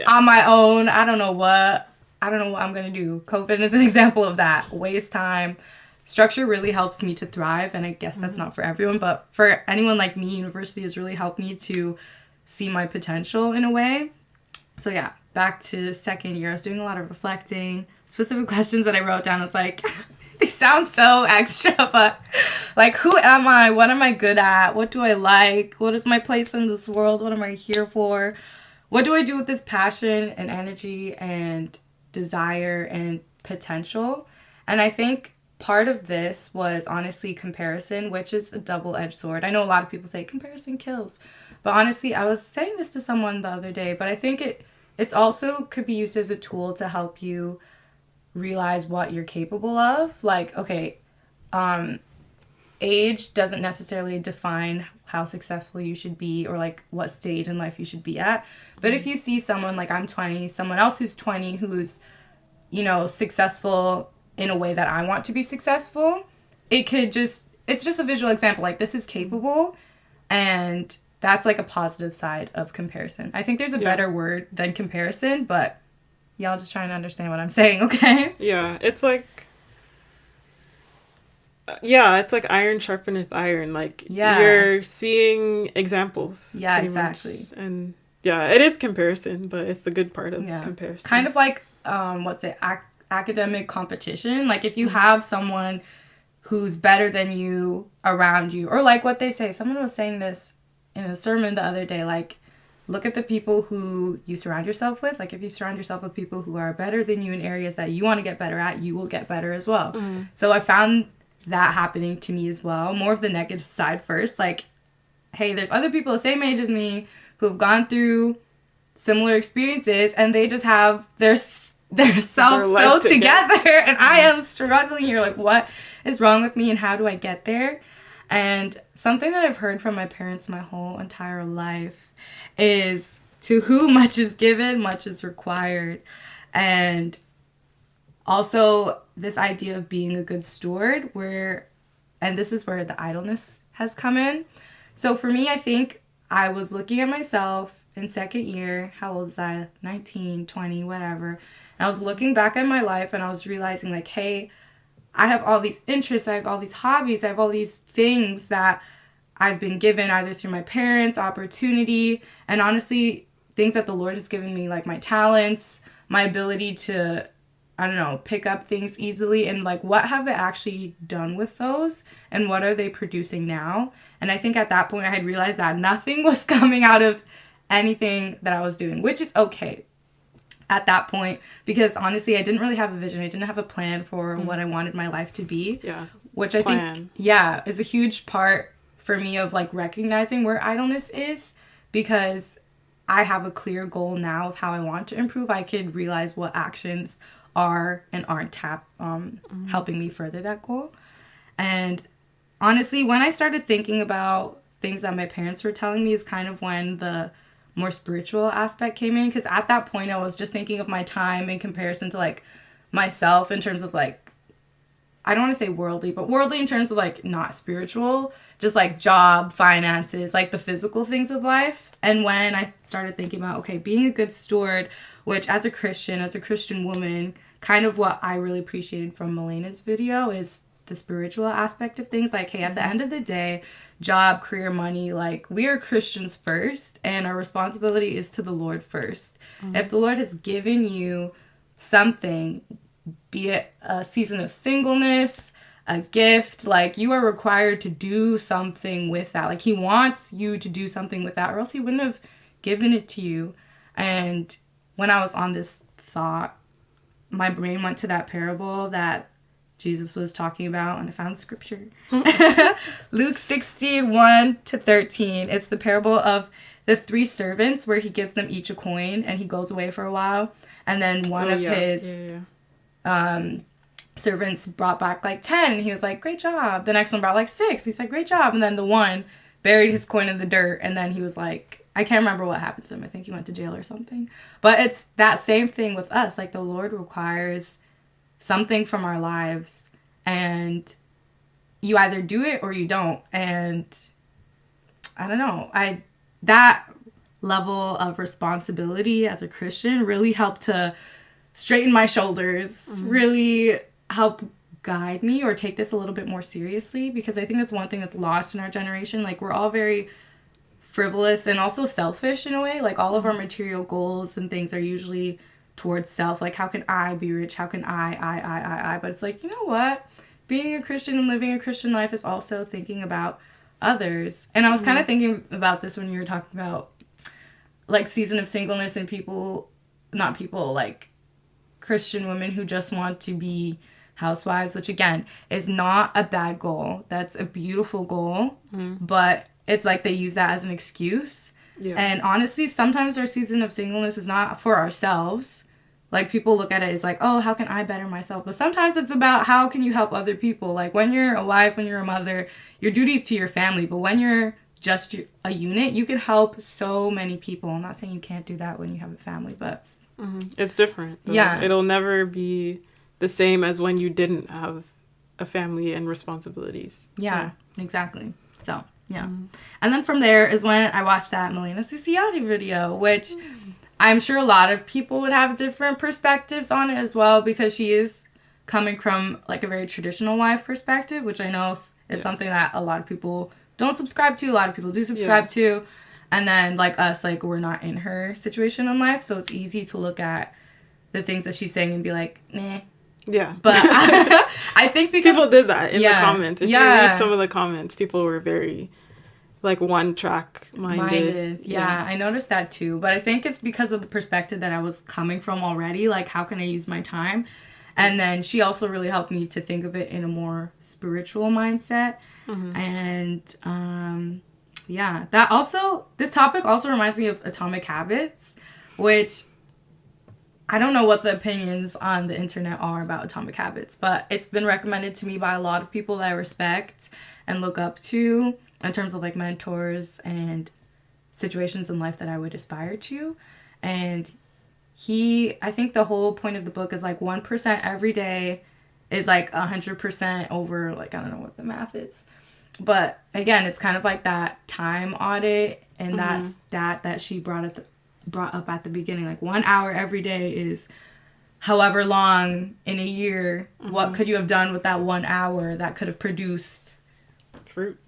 on my own, I don't know what I'm going to do. COVID is an example of that. Waste time. Structure really helps me to thrive, and I guess that's not for everyone, but for anyone like me, university has really helped me to see my potential in a way. So, yeah, back to second year. I was doing a lot of reflecting. Specific questions that I wrote down. It's like... They sound so extra, but like, who am I? What am I good at? What do I like? What is my place in this world? What am I here for? What do I do with this passion and energy and desire and potential? And I think part of this was honestly comparison, which is a double-edged sword. I know a lot of people say comparison kills, but honestly, I was saying this to someone the other day, but I think it's also could be used as a tool to help you realize what you're capable of. Like, okay, age doesn't necessarily define how successful you should be or like what stage in life you should be at. But if you see someone like I'm 20, someone else who's 20 who's, you know, successful in a way that I want to be successful, it's just a visual example. Like, this is capable, and that's like a positive side of comparison. I think there's a better word than comparison, but y'all just trying to understand what I'm saying, okay? Yeah, it's like... Yeah, it's like iron sharpeneth iron. Like, you're seeing examples. Yeah, exactly. Much. And, yeah, it is comparison, but it's the good part of comparison. Kind of like, academic competition. Like, if you have someone who's better than you around you, or like what they say, someone was saying this in a sermon the other day, like, look at the people who you surround yourself with. Like, if you surround yourself with people who are better than you in areas that you want to get better at, you will get better as well. Mm-hmm. So I found that happening to me as well. More of the negative side first. Like, hey, there's other people the same age as me who have gone through similar experiences, and they just have their self so together, and I am struggling here. Like, what is wrong with me, and how do I get there? And something that I've heard from my parents my whole entire life is, to whom much is given, much is required. And also this idea of being a good steward, and this is where the idleness has come in. So for me, I think I was looking at myself in second year. How old was I? 19, 20, whatever. And I was looking back at my life, and I was realizing, like, hey, I have all these interests, I have all these hobbies, I have all these things that I've been given either through my parents, opportunity, and honestly, things that the Lord has given me, like my talents, my ability to, I don't know, pick up things easily, and like, what have I actually done with those, and what are they producing now? And I think at that point I had realized that nothing was coming out of anything that I was doing, which is okay. at that point, because honestly, I didn't really have a vision. I didn't have a plan for what I wanted my life to be. Yeah. Which I think, is a huge part for me of like recognizing where idleness is, because I have a clear goal now of how I want to improve. I could realize what actions are and aren't helping me further that goal. And honestly, when I started thinking about things that my parents were telling me is kind of when the more spiritual aspect came in, because at that point I was just thinking of my time in comparison to like myself in terms of like, I don't want to say worldly, but worldly in terms of like not spiritual, just like job, finances, like the physical things of life. And when I started thinking about, okay, being a good steward, which as a Christian woman, kind of what I really appreciated from Melena's video is the spiritual aspect of things. Like, hey, at the end of the day, job, career, money, like we are Christians first, and our responsibility is to the Lord first. If the Lord has given you something, be it a season of singleness, a gift, like you are required to do something with that. Like he wants you to do something with that, or else he wouldn't have given it to you. And when I was on this thought, my brain went to that parable that Jesus was talking about, and I found scripture. Luke 16:1-13. It's the parable of the 3 servants where he gives them each a coin and he goes away for a while. And then one of his servants brought back like 10, and he was like, great job. The next one brought like 6. He said, great job. And then the one buried his coin in the dirt, and then he was like, I can't remember what happened to him. I think he went to jail or something. But it's that same thing with us. Like the Lord requires something from our lives, and you either do it or you don't. And I don't know, that level of responsibility as a Christian really helped to straighten my shoulders, really help guide me or take this a little bit more seriously, because I think that's one thing that's lost in our generation. Like we're all very frivolous and also selfish in a way. Like all of our material goals and things are usually towards self. Like how can I be rich? How can I? But it's like, you know what? Being a Christian and living a Christian life is also thinking about others. And I was kind of thinking about this when you were talking about like season of singleness and like Christian women who just want to be housewives, which again is not a bad goal. That's a beautiful goal, but it's like they use that as an excuse. Yeah. And honestly, sometimes our season of singleness is not for ourselves. Like people look at it as like, oh, how can I better myself? But sometimes it's about how can you help other people? Like when you're a wife, when you're a mother, your duty's to your family. But when you're just a unit, you can help so many people. I'm not saying you can't do that when you have a family, but it's different. Yeah. It'll never be the same as when you didn't have a family and responsibilities. Yeah. Exactly. So, yeah. And then from there is when I watched that Melina Ciciotti video, which I'm sure a lot of people would have different perspectives on it as well, because she is coming from like a very traditional wife perspective, which I know is something that a lot of people don't subscribe to. A lot of people do subscribe to. And then like us, like we're not in her situation in life. So it's easy to look at the things that she's saying and be like, nah. Yeah. But I think because people did that in the comments. If you read some of the comments, people were very like one track minded. Yeah, I noticed that too. But I think it's because of the perspective that I was coming from already. Like, how can I use my time? And then she also really helped me to think of it in a more spiritual mindset. And that also, this topic also reminds me of Atomic Habits, which I don't know what the opinions on the internet are about Atomic Habits, but it's been recommended to me by a lot of people that I respect and look up to in terms of like mentors and situations in life that I would aspire to. And I think the whole point of the book is like 1% every day is like 100% over, like, I don't know what the math is. But again, it's kind of like that time audit and that stat that she brought up at the beginning. Like 1 hour every day is however long in a year. What could you have done with that 1 hour that could have produced fruit?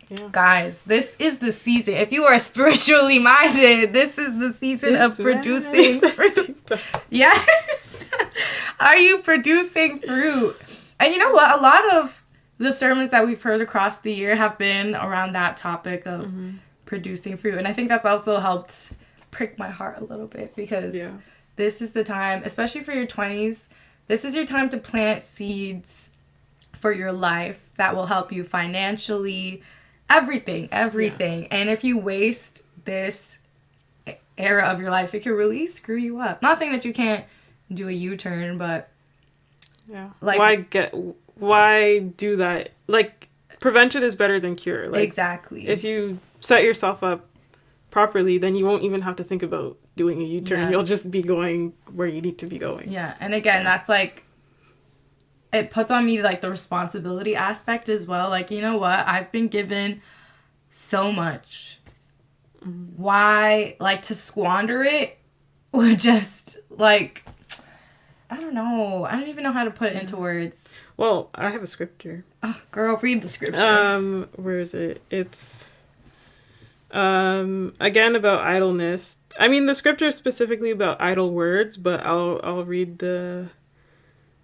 Yeah. Guys, this is the season. If you are spiritually minded, this is the season of producing fruit. Yes. Are you producing fruit? And you know what? A lot of the sermons that we've heard across the year have been around that topic of producing fruit. And I think that's also helped prick my heart a little bit, because this is the time, especially for your 20s, this is your time to plant seeds for your life that will help you financially, everything. Yeah. And if you waste this era of your life, it can really screw you up. Not saying that you can't do a U-turn, but yeah, like why do that? Like, prevention is better than cure. Like, exactly. If you set yourself up properly, then you won't even have to think about doing a U-turn. Yeah. You'll just be going where you need to be going. Yeah, and again, that's like, it puts on me like the responsibility aspect as well. Like, you know what? I've been given so much. Mm-hmm. Why, like, to squander it would just, like, I don't know. I don't even know how to put it into words. Well, I have a scripture. Oh, girl, read the scripture. Where is it? It's, again, about idleness. I mean, the scripture is specifically about idle words, but I'll read the,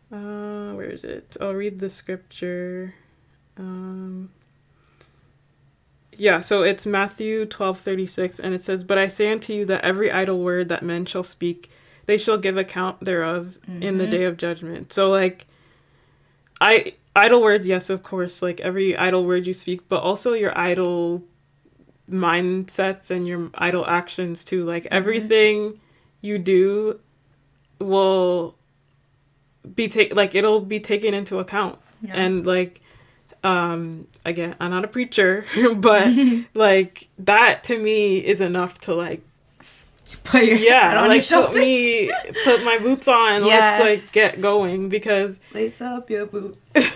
where is it? I'll read the scripture. Yeah, so it's Matthew 12:36, and it says, "But I say unto you that every idle word that men shall speak, they shall give account thereof in the day of judgment." So, like, idle words, yes, of course, like, every idle word you speak, but also your idle mindsets and your idle actions, too. Like, everything you do will be it'll be taken into account. Yeah. And, like, again, I'm not a preacher, but, like, that, to me, is enough to, like, put your head on your shoulders. Put my boots on. Yeah. Let's, like, get going, because lace up your boots. If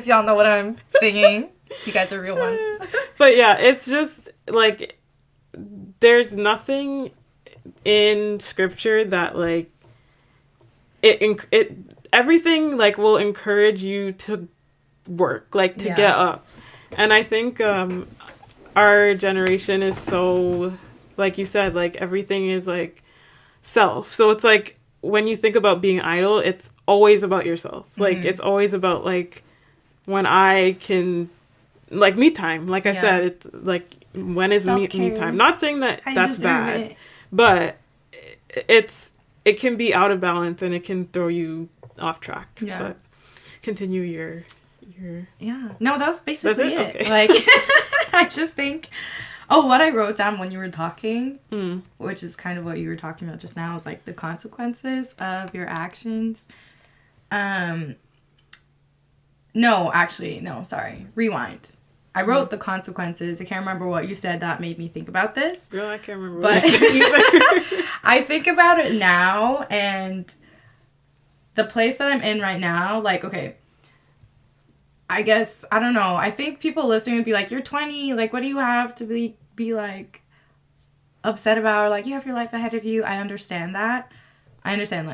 y'all know what I'm singing, you guys are real ones. But yeah, it's just like, there's nothing in scripture that, like, it everything, like, will encourage you to work, like, to get up. And I think our generation is so, like you said, like, everything is, like, self. So it's like, when you think about being idle, it's always about yourself. Like, it's always about, like, when I can, like, me time. Like I said, it's like, when is me time? Not saying that that's bad, but it can be out of balance and it can throw you off track. Yeah. But continue your yeah. No, that was basically it. Okay. Like, I just think, what I wrote down when you were talking, which is kind of what you were talking about just now, is like the consequences of your actions. No, sorry. Rewind. I wrote the consequences. I can't remember what you said that made me think about this. Girl, I can't remember what you said either. I think about it now, and the place that I'm in right now, like, okay, I guess, I don't know. I think people listening would be like, you're 20, like, what do you have to be like, upset about? Or, like, you have your life ahead of you. I understand that. I understand.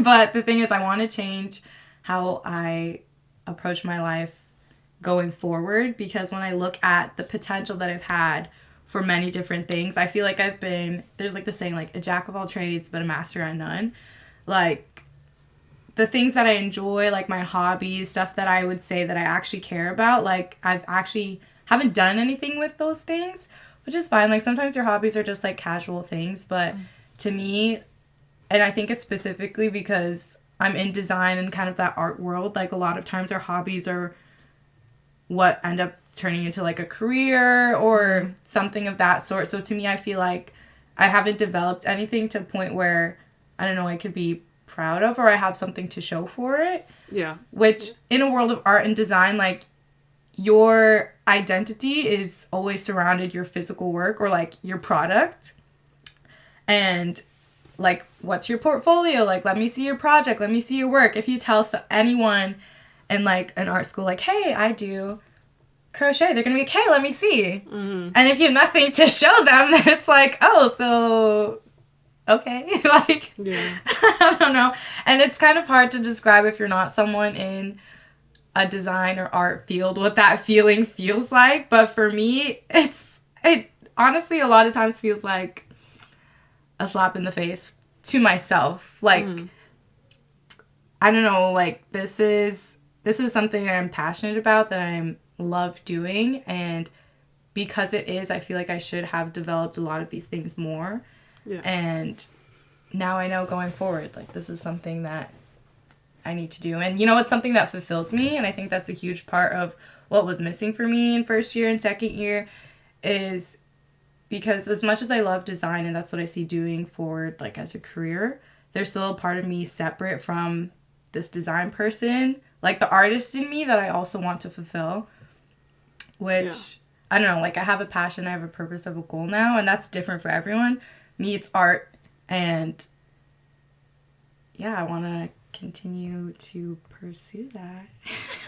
But the thing is, I want to change how I approach my life going forward, because when I look at the potential that I've had for many different things, I feel like there's like the saying, like, a jack of all trades, but a master at none. Like, the things that I enjoy, like my hobbies, stuff that I would say that I actually care about, like, I've actually haven't done anything with those things, which is fine. Like, sometimes your hobbies are just, like, casual things, but to me, and I think it's specifically because I'm in design and kind of that art world, like, a lot of times our hobbies are what end up turning into, like, a career or something of that sort. So to me, I feel like I haven't developed anything to a point where, I don't know, I could be proud of, or I have something to show for it. Yeah. Which, in a world of art and design, like, your identity is always surrounded your physical work or, like, your product. And, like, what's your portfolio? Like, let me see your project. Let me see your work. If you tell anyone in, like, an art school, like, hey, I do crochet, they're gonna be like, hey, let me see. Mm-hmm. And if you have nothing to show them, then it's like, oh, so, okay. Like, yeah. I don't know. And it's kind of hard to describe if you're not someone in a design or art field what that feeling feels like. But for me, it honestly a lot of times feels like a slap in the face to myself. Like, I don't know, like, this is something that I'm passionate about, that I love doing, and because it is, I feel like I should have developed a lot of these things more. Yeah. And now I know going forward, like, this is something that I need to do. And, you know, it's something that fulfills me. And I think that's a huge part of what was missing for me in first year and second year, is because as much as I love design and that's what I see doing forward, like, as a career, there's still a part of me separate from this design person, like the artist in me that I also want to fulfill, which, I don't know, like, I have a passion, I have a purpose, I have a goal now, and that's different for everyone. Me, it's art, and yeah, I want to continue to pursue that.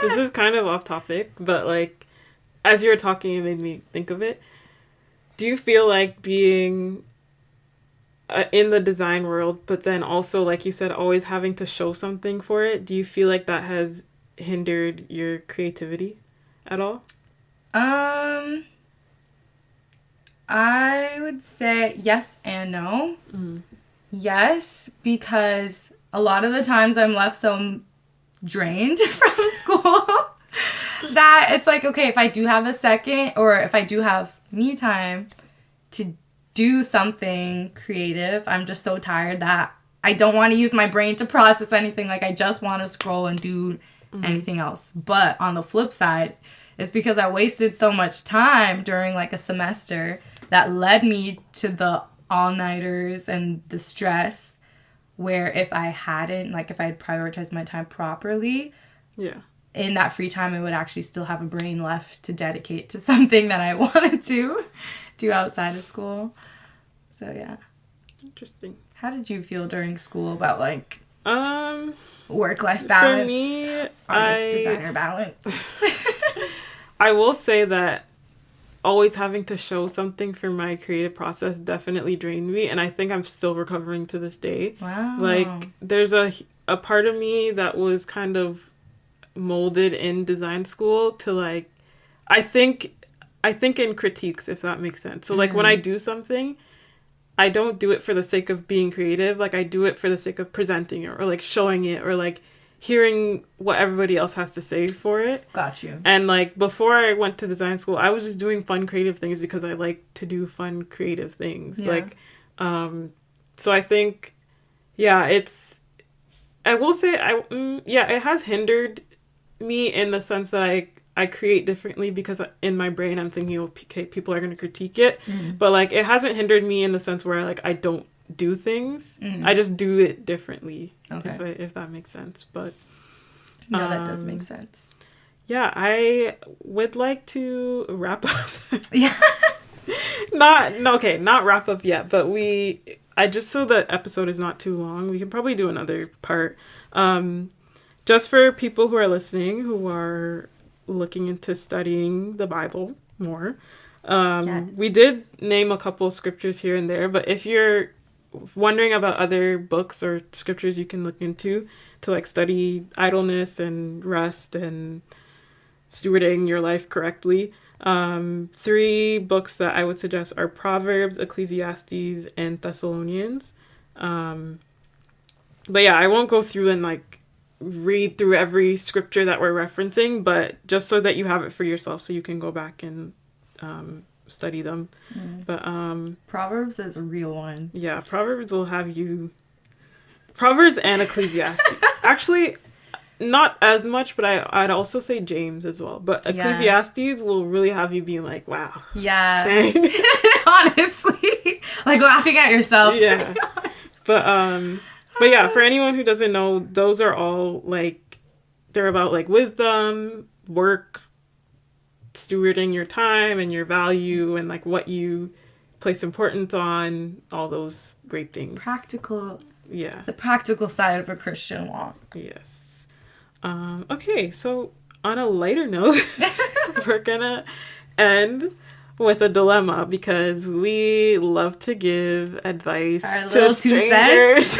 This is kind of off topic, but, like, as you were talking, it made me think of it. Do you feel like being in the design world, but then also, like you said, always having to show something for it, do you feel like that has hindered your creativity at all? I would say yes and no. Mm. Yes, because a lot of the times I'm left so drained from school that it's like, okay, if I do have a second, or if I do have me time to do something creative, I'm just so tired that I don't want to use my brain to process anything. Like, I just want to scroll and do anything else. But on the flip side, it's because I wasted so much time during, like, a semester that led me to the all-nighters and the stress, where if I hadn't, like, if I had prioritized my time properly, yeah, in that free time, I would actually still have a brain left to dedicate to something that I wanted to do outside of school. So, yeah. Interesting. How did you feel during school about, like, work-life balance? For me, designer balance? I will say that always having to show something for my creative process definitely drained me, and I think I'm still recovering to this day. Wow. Like, there's a part of me that was kind of molded in design school to, like, I think in critiques, if that makes sense. So, like, when I do something, I don't do it for the sake of being creative. Like, I do it for the sake of presenting it, or, like, showing it, or, like, hearing what everybody else has to say for it. Got you. And, like, before I went to design school, I was just doing fun creative things because I like to do fun creative things. Yeah. Like, so I think, yeah, I will say, it has hindered me in the sense that I create differently, because in my brain I'm thinking, okay, people are going to critique it. But, like, it hasn't hindered me in the sense where, like, I don't do things. I just do it differently. Okay. If that makes sense. But no, that does make sense. Yeah, I would like to wrap up. Yeah. Not wrap up yet, but just so the episode is not too long, we can probably do another part. Just for people who are listening, who are looking into studying the Bible more. Yes. We did name a couple of scriptures here and there, but if you're wondering about other books or scriptures you can look into to, like, study idleness and rest and stewarding your life correctly, 3 books that I would suggest are Proverbs, Ecclesiastes, and Thessalonians. But yeah, I won't go through and, like, read through every scripture that we're referencing, but just so that you have it for yourself, so you can go back and study them. But Proverbs is a real one. Yeah, Proverbs will have you. Proverbs and Ecclesiastes. Actually, not as much, but I'd also say James as well. But Ecclesiastes will really have you being like, wow. Yeah. Dang. Honestly. Like, laughing at yourself. Yeah. But yeah, for anyone who doesn't know, those are all, like, they're about, like, wisdom, work, stewarding your time and your value, and, like, what you place importance on, all those great things. Practical. Yeah. The practical side of a Christian walk. Yes. Okay, so on a lighter note, we're gonna end with a dilemma, because we love to give advice to strangers.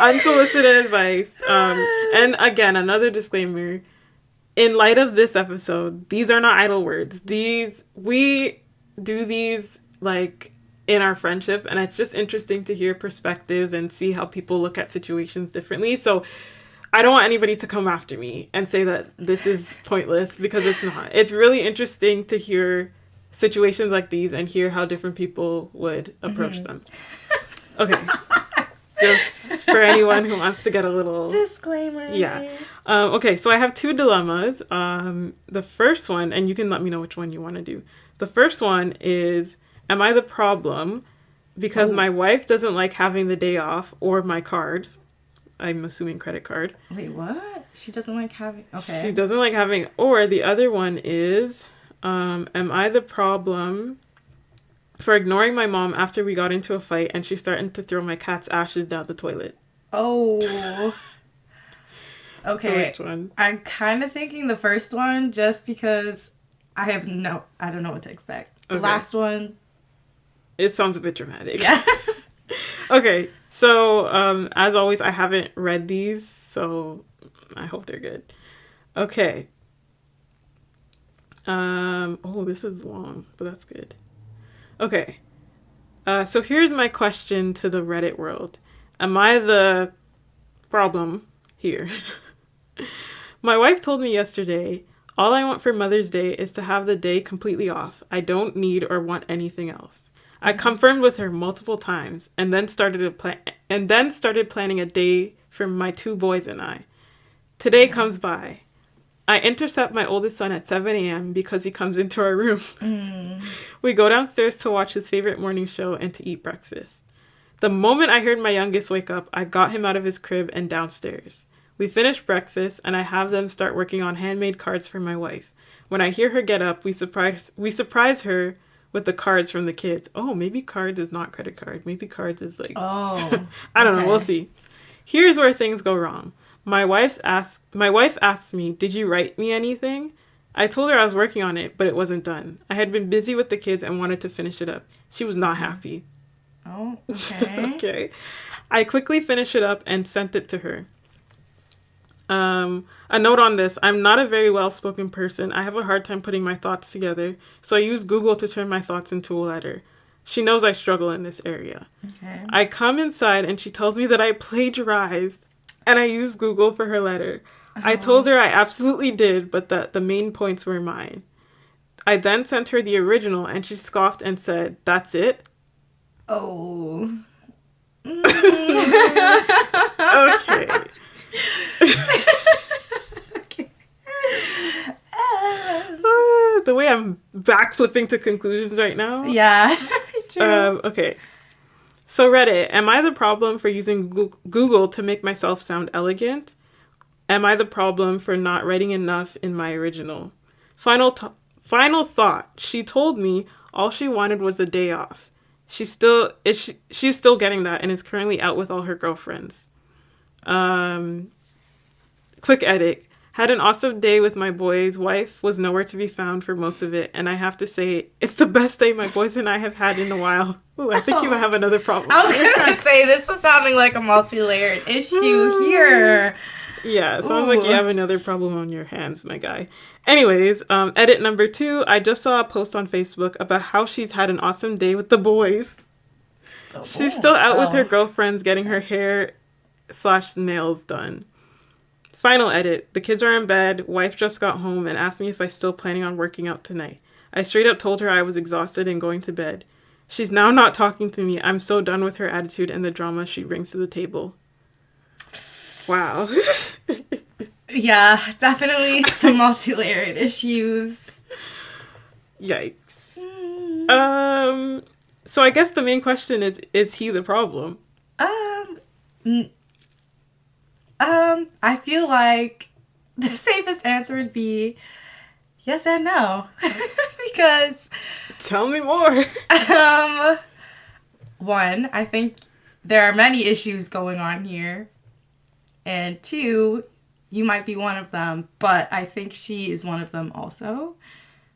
Unsolicited advice. And again, another disclaimer. In light of this episode, these are not idle words. We do these, like, in our friendship, and it's just interesting to hear perspectives and see how people look at situations differently. So I don't want anybody to come after me and say that this is pointless, because it's not. It's really interesting to hear situations like these and hear how different people would approach them. Okay. Just for anyone who wants to get a little... Disclaimer. Yeah. Okay, so I have two dilemmas. The first one, and you can let me know which one you want to do. The first one is, am I the problem because my wife doesn't like having the day off or my card? I'm assuming credit card. Wait, what? She doesn't like having... Okay. She doesn't like having... Or the other one is, am I the problem for ignoring my mom after we got into a fight and she threatened to throw my cat's ashes down the toilet? Oh. Okay. So which one? I'm kind of thinking the first one just because I don't know what to expect. The last one... It sounds a bit dramatic. Yeah. Okay, so as always, I haven't read these, so I hope they're good. Okay. Oh, this is long, but that's good. Okay. So here's my question to the Reddit world. Am I the problem here? My wife told me yesterday, all I want for Mother's Day is to have the day completely off. I don't need or want anything else. I confirmed with her multiple times and then started planning a day for my two boys and I. Today comes by. I intercept my oldest son at 7 a.m. because he comes into our room. We go downstairs to watch his favorite morning show and to eat breakfast. The moment I heard my youngest wake up, I got him out of his crib and downstairs. We finish breakfast and I have them start working on handmade cards for my wife. When I hear her get up, we surprise her with the cards from the kids. Oh, maybe cards is not credit card. Maybe cards is like... Oh. I don't know. We'll see. Here's where things go wrong. My wife asked me, did you write me anything? I told her I was working on it, but it wasn't done. I had been busy with the kids and wanted to finish it up. She was not happy. Oh, okay. Okay. I quickly finished it up and sent it to her. A note on this, I'm not a very well-spoken person. I have a hard time putting my thoughts together, so I use Google to turn my thoughts into a letter. She knows I struggle in this area. Okay. I come inside and she tells me that I plagiarized and I used Google for her letter. I told her I absolutely did, but that the main points were mine. I then sent her the original and she scoffed and said, "That's it?" Oh. Okay. Okay. The way I'm backflipping to conclusions right now. Yeah. Me too. Okay. So Reddit, am I the problem for using Google to make myself sound elegant? Am I the problem for not writing enough in my original? Final thought. She told me all she wanted was a day off. She's still getting that and is currently out with all her girlfriends. Quick edit. Had an awesome day with my boys. Wife was nowhere to be found for most of it. And I have to say, it's the best day my boys and I have had in a while. Ooh, I think you have another problem. I was going to say, this is sounding like a multi-layered issue here. Yeah, sounds like you have another problem on your hands, my guy. Anyways, edit number 2. I just saw a post on Facebook about how she's had an awesome day with the boys. She's still out with her girlfriends getting her hair/nails done. Final edit. The kids are in bed. Wife just got home and asked me if I still planning on working out tonight. I straight up told her I was exhausted and going to bed. She's now not talking to me. I'm so done with her attitude and the drama she brings to the table. Wow. Yeah, definitely some multi-layered issues. Yikes. So I guess the main question is he the problem? I feel like the safest answer would be yes and no. Because... Tell me more. One, I think there are many issues going on here. And 2, you might be one of them, but I think she is one of them also.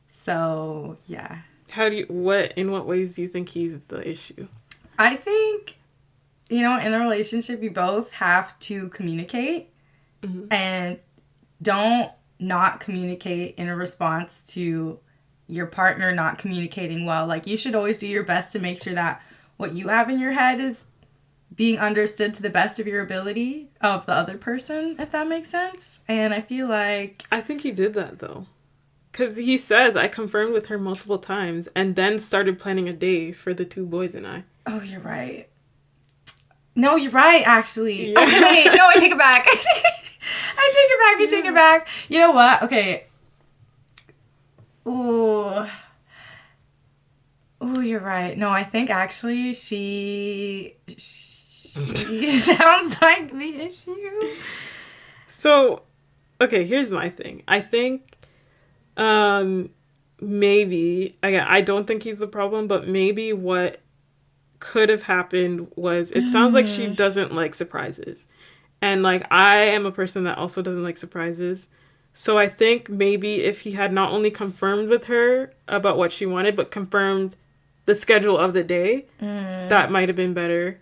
So, yeah. In what ways do you think he's the issue? I think, in a relationship, you both have to communicate. Mm-hmm. And don't not communicate in a response to your partner not communicating well. Like, you should always do your best to make sure that what you have in your head is being understood to the best of your ability of the other person, if that makes sense. And I feel like... I think he did that, though. Because he says, I confirmed with her multiple times and then started planning a day for the 2 boys and I. Oh, you're right. No, you're right, actually. Yeah. Okay, wait. No, I take it back. I take it back. You know what? Okay. Ooh, you're right. No, I think actually she sounds like the issue. So, okay, here's my thing. I think maybe, again, I don't think he's the problem, but maybe what could have happened was, it sounds like she doesn't like surprises. And, like, I am a person that also doesn't like surprises. So I think maybe if he had not only confirmed with her about what she wanted, but confirmed the schedule of the day, that might have been better.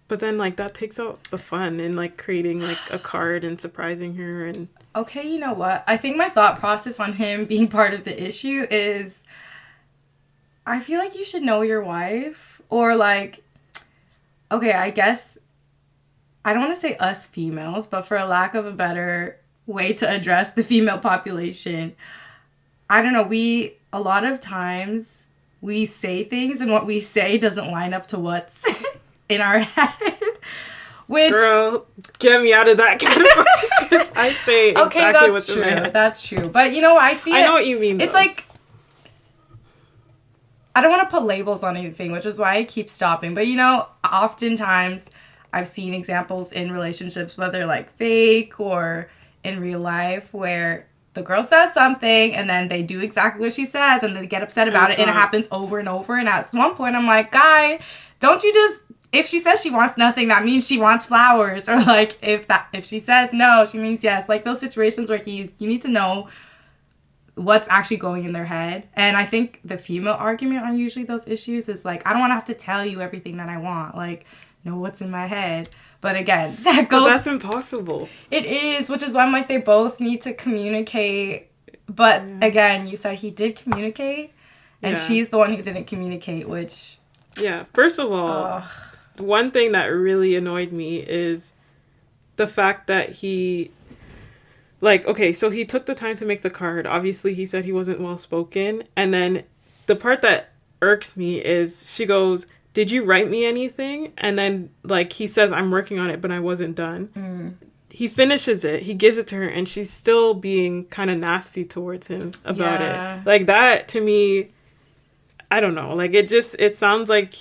But then, like, that takes out the fun in, like, creating, like, a card and surprising her and... Okay, you know what? I think my thought process on him being part of the issue is, I feel like you should know your wife. Or, like, okay, I guess, I don't want to say us females, but for a lack of a better way to address the female population, I don't know, a lot of times, we say things and what we say doesn't line up to what's in our head. Which, girl, get me out of that category. I say exactly what's in my head. That's true. But you know, I know what you mean, It's though. like, I don't want to put labels on anything, which is why I keep stopping. But you know, oftentimes I've seen examples in relationships, whether like fake or in real life, where the girl says something and then they do exactly what she says and they get upset about it, and it happens over and over. And at one point I'm like, guy, don't you just, if she says she wants nothing, that means she wants flowers. Or like, if she says no, she means yes. Like those situations where you need to know what's actually going in their head. And I think the female argument on usually those issues is like, I don't want to have to tell you everything that I want. Like, know what's in my head. But again, that goes... But that's impossible. It is, which is why I'm like, they both need to communicate. But again, you said he did communicate, and she's the one who didn't communicate, which... Yeah, first of all, one thing that really annoyed me is the fact that he... Like, okay, so he took the time to make the card. Obviously, he said he wasn't well-spoken. And then the part that irks me is she goes, did you write me anything? And then, like, he says, I'm working on it, but I wasn't done. He finishes it. He gives it to her, and she's still being kind of nasty towards him about it. Like, that, to me, I don't know. Like, it sounds like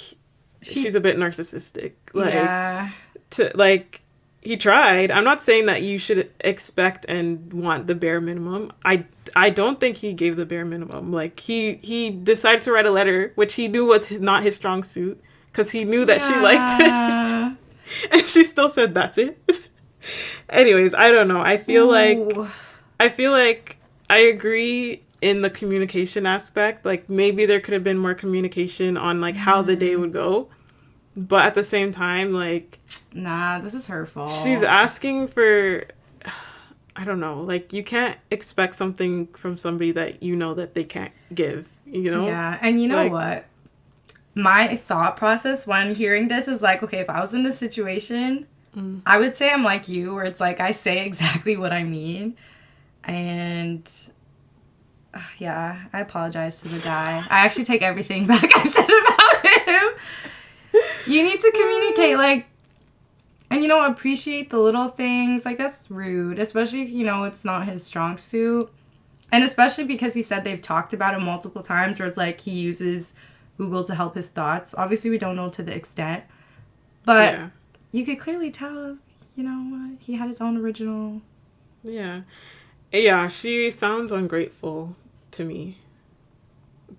she's a bit narcissistic. Like, he tried. I'm not saying that you should expect and want the bare minimum. I don't think he gave the bare minimum. Like, he decided to write a letter, which he knew was not his strong suit, because he knew that she liked it. And she still said, that's it. Anyways, I don't know. I feel like I agree in the communication aspect. Like, maybe there could have been more communication on, like, how the day would go. But at the same time, like... Nah, this is her fault. She's asking for... I don't know. Like, you can't expect something from somebody that you know that they can't give, you know? Yeah, and you know what? My thought process when hearing this is like, okay, if I was in this situation, I would say I'm like you, where it's like, I say exactly what I mean. And... yeah, I apologize to the guy. I actually take everything back I said about him. You need to communicate, like, and, you know, appreciate the little things. Like, that's rude, especially if, you know, it's not his strong suit. And especially because he said they've talked about it multiple times, where it's like he uses Google to help his thoughts. Obviously, we don't know to the extent. But you could clearly tell, you know, he had his own original. Yeah. Yeah, she sounds ungrateful to me.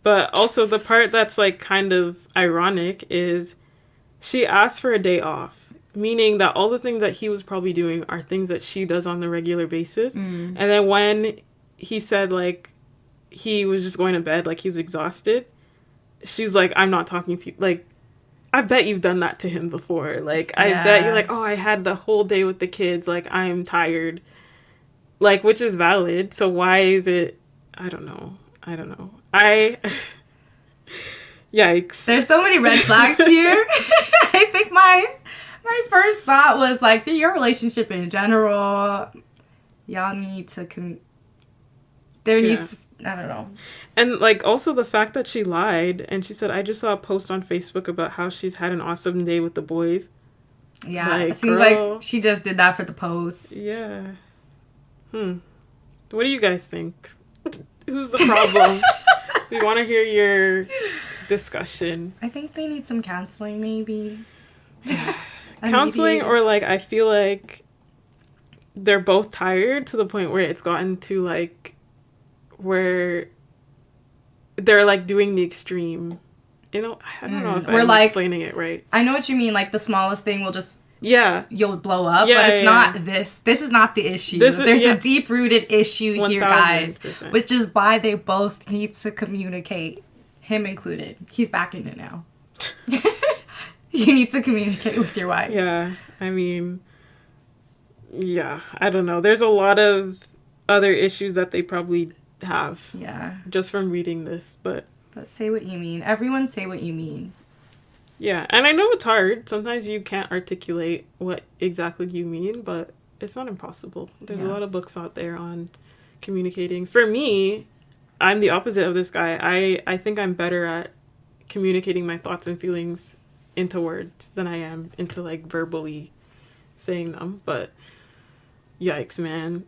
But also the part that's, like, kind of ironic is she asked for a day off, meaning that all the things that he was probably doing are things that she does on the regular basis. And then when he said, like, he was just going to bed, like, he was exhausted, she was like, I'm not talking to you. Like, I bet you've done that to him before. Like, I bet you're like, oh, I had the whole day with the kids. Like, I'm tired. Like, which is valid. So why is it... I don't know. Yikes. There's so many red flags here. I think my first thought was, like, your relationship in general, y'all need to... I don't know. And, like, also the fact that she lied and she said, I just saw a post on Facebook about how she's had an awesome day with the boys. Yeah, like, it seems girl, like she just did that for the post. Yeah. What do you guys think? Who's the problem? We want to hear your discussion. I think they need some counseling, maybe. Counseling, or, like, I feel like they're both tired to the point where it's gotten to, like, where they're, like, doing the extreme. You know, I don't know if I'm like, explaining it right. I know what you mean. Like, the smallest thing will just... Yeah. You'll blow up, but it's not this. This is not the issue. There's a deep-rooted issue 1, here, guys, which is why they both need to communicate. Him included. He's back in it now. You need to communicate with your wife. Yeah. I mean, yeah. I don't know. There's a lot of other issues that they probably have. Yeah. Just from reading this, but say what you mean. Everyone say what you mean. Yeah, and I know it's hard. Sometimes you can't articulate what exactly you mean, but it's not impossible. There's a lot of books out there on communicating. For me, I'm the opposite of this guy. I think I'm better at communicating my thoughts and feelings into words than I am into, like, verbally saying them. But yikes, man.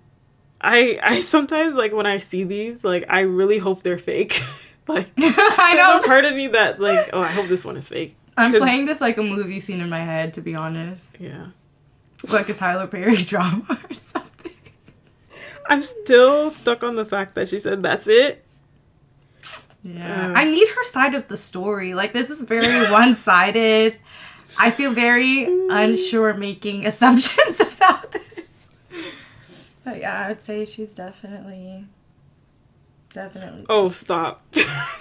I sometimes, like, when I see these, like, I really hope they're fake. Like, I know. There's a part of me that, like, oh, I hope this one is fake. I'm playing this like a movie scene in my head, to be honest. Yeah. Like a Tyler Perry drama or something. I'm still stuck on the fact that she said, that's it. Yeah. I need her side of the story. Like, this is very one-sided. I feel very unsure making assumptions about this. But yeah, I'd say she's definitely. Oh, stop.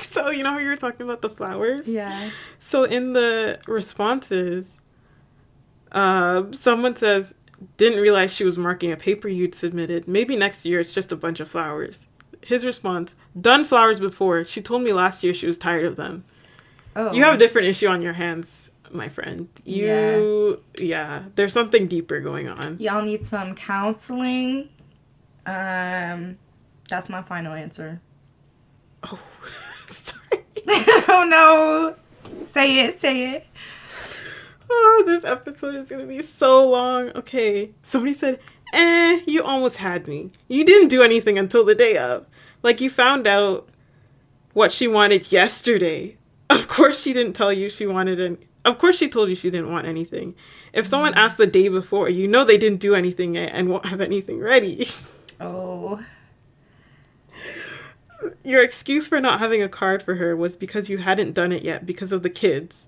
So, you know how you were talking about the flowers? Yeah. So, in the responses, someone says, didn't realize she was marking a paper you'd submitted. Maybe next year it's just a bunch of flowers. His response, done flowers before. She told me last year she was tired of them. Oh. You have a different issue on your hands, my friend. Yeah, there's something deeper going on. Y'all need some counseling. That's my final answer. Oh, sorry. Oh, no. Say it. Oh, this episode is going to be so long. Okay. Somebody said, you almost had me. You didn't do anything until the day of. Like, you found out what she wanted yesterday. Of course she didn't tell you she wanted Of course she told you she didn't want anything. If someone asked the day before, you know they didn't do anything yet and won't have anything ready. Oh. Your excuse for not having a card for her was because you hadn't done it yet because of the kids.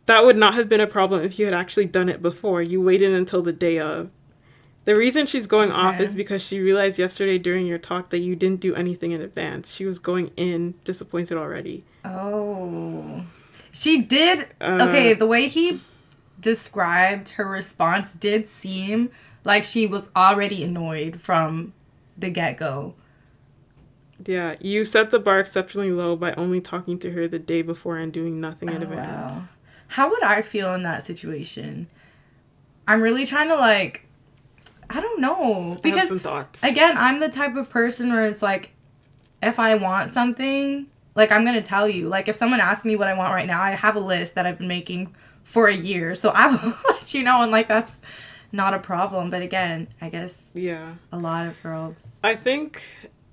That would not have been a problem if you had actually done it before. You waited until the day of. The reason she's going off is because she realized yesterday during your talk that you didn't do anything in advance. She was going in disappointed already. Oh. She did... okay, the way he described her response did seem like she was already annoyed from the get-go. Yeah, you set the bar exceptionally low by only talking to her the day before and doing nothing in advance. Wow. How would I feel in that situation? I'm really trying to, like, I don't know. Because, I have some thoughts. Again, I'm the type of person where it's like, if I want something, like, I'm going to tell you. Like, if someone asks me what I want right now, I have a list that I've been making for a year. So I will let you know, and, like, that's not a problem. But again, I guess a lot of girls. I think...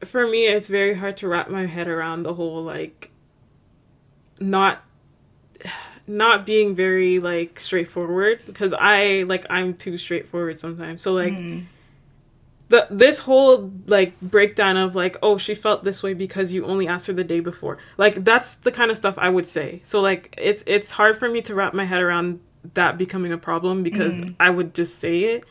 For me, it's very hard to wrap my head around the whole, like, not being very, like, straightforward, because I'm too straightforward sometimes. So, like, this whole, like, breakdown of, like, oh, she felt this way because you only asked her the day before. Like, that's the kind of stuff I would say. So, like, it's hard for me to wrap my head around that becoming a problem because I would just say it.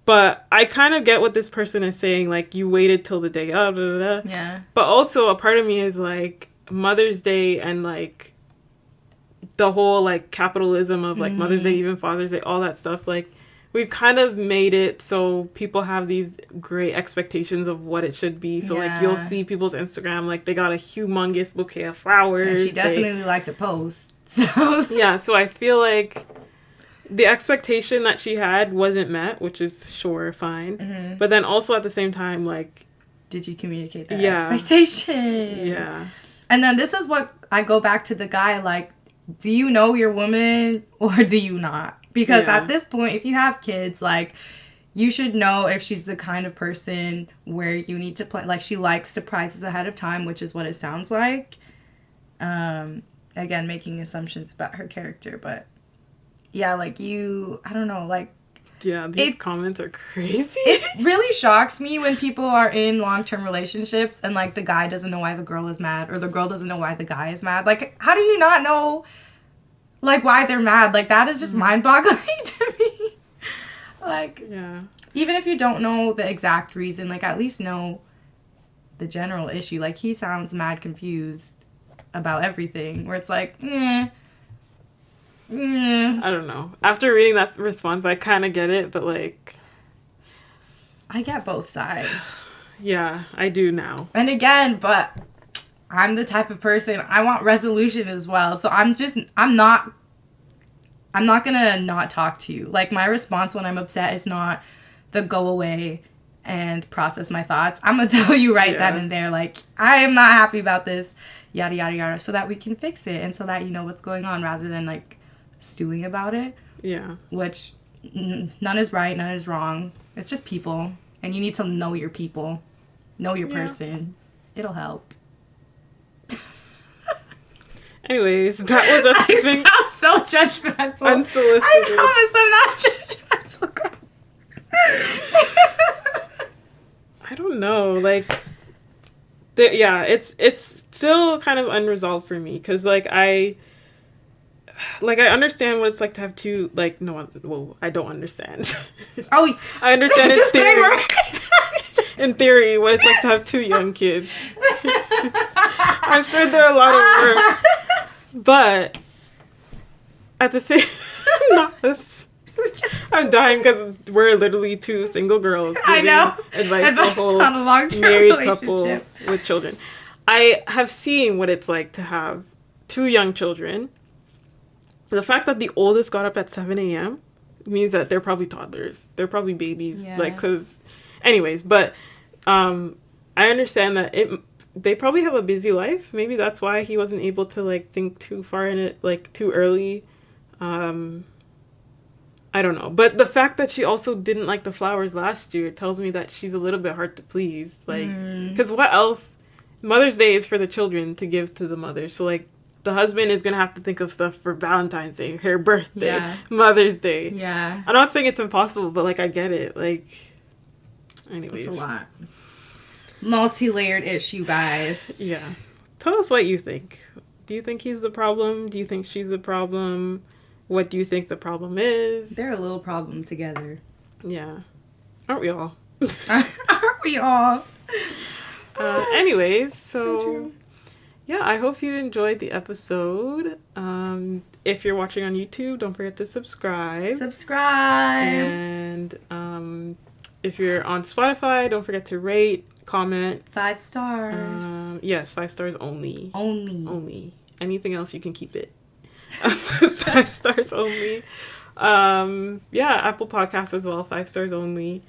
But I kind of get what this person is saying, like, you waited till the day of, blah, blah, blah. Yeah. But also, a part of me is, like, Mother's Day and, like, the whole, like, capitalism of, like, Mother's Day, even Father's Day, all that stuff. Like, we've kind of made it so people have these great expectations of what it should be. So, like, you'll see people's Instagram, like, they got a humongous bouquet of flowers. And she definitely liked to post. So yeah, so I feel like... the expectation that she had wasn't met, which is fine. But then also at the same time, like, did you communicate that Yeah. expectation? Yeah. And then this is what I go back to the guy, like, do you know your woman or do you not? Because Yeah. at this point, if you have kids, like, you should know if she's the kind of person where you need to plan. Like, she likes surprises ahead of time, which is what it sounds like. Again, making assumptions about her character, but yeah, like, I don't know, like, Yeah, these comments are crazy. it really shocks me when people are in long-term relationships and, like, the guy doesn't know why the girl is mad, or the girl doesn't know why the guy is mad. Like, how do you not know, like, why they're mad? Like, that is just mind-boggling to me. Like, yeah. Even if you don't know the exact reason, like, at least know the general issue. Like, he sounds mad confused about everything, where it's like, I don't know. After reading that response, I kind of get it, but, like... I get both sides. Yeah, I do now. And again, but I'm the type of person, I want resolution as well. So I'm not gonna not talk to you. Like, my response when I'm upset is not the go away and process my thoughts. I'm gonna tell you right then and there, like, I am not happy about this, yada, yada, yada, so that we can fix it and so that you know what's going on, rather than, like, stewing about it. Yeah. Which, none is right, none is wrong. It's just people. And you need to know your people. Know your person. It'll help. Anyways, that was everything. I sound so judgmental. Unsolicited. I promise I'm not judgmental. I don't know, like, it's still kind of unresolved for me, because, like, I understand what it's like to have two, like, no, well, I don't understand. Oh, I understand in theory. In theory, what it's like to have two young kids. I'm sure they're a lot of work, but at the same, I'm dying because we're literally two single girls. I know. Advice to a whole on a long-term married couple with children. I have seen what it's like to have two young children. The fact that the oldest got up at 7 a.m. means that they're probably toddlers. They're probably babies. Yeah. Like, because... Anyways, but I understand that they probably have a busy life. Maybe that's why he wasn't able to, like, think too far in it, like, too early. I don't know. But the fact that she also didn't like the flowers last year tells me that she's a little bit hard to please. Like, because what else? Mother's Day is for the children to give to the mother. So, like, the husband is going to have to think of stuff for Valentine's Day, her birthday, Mother's Day. Yeah. I'm not saying it's impossible, but, like, I get it. Like, anyways. It's a lot. Multi-layered issue, guys. Yeah. Tell us what you think. Do you think he's the problem? Do you think she's the problem? What do you think the problem is? They're a little problem together. Yeah. Aren't we all? Aren't we all? Anyways, So true. Yeah, I hope you enjoyed the episode. If you're watching on YouTube, don't forget to subscribe. Subscribe. And if you're on Spotify, don't forget to rate, comment. 5 stars. Yes, 5 stars only. Only. Anything else, you can keep it. 5 stars only. Apple Podcasts as well, 5 stars only.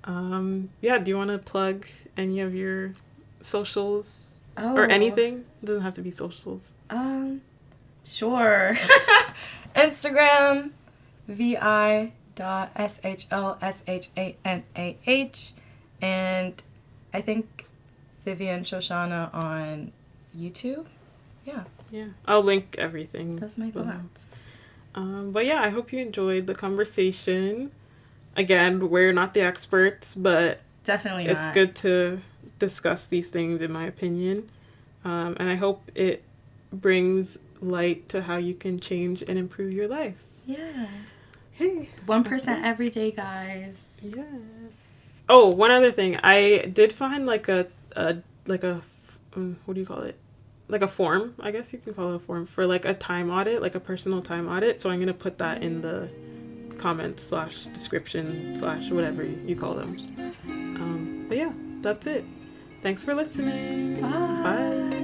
Do you want to plug any of your socials? Or anything? It doesn't have to be socials. Sure. Instagram, vi.shlshanah. And I think Vivienne Shoshana on YouTube. Yeah. Yeah. I'll link everything. That's my thoughts. I hope you enjoyed the conversation. Again, we're not the experts, but definitely not. It's good to discuss these things, in my opinion. And I hope it brings light to how you can change and improve your life. Yeah. Okay. 1% every day, guys. Yes. Oh, one other thing. I did find what do you call it? Like a form, I guess you can call it a form, for like a time audit, like a personal time audit. So I'm going to put that in the comments / description / whatever you call them. That's it. Thanks for listening. Bye. Bye.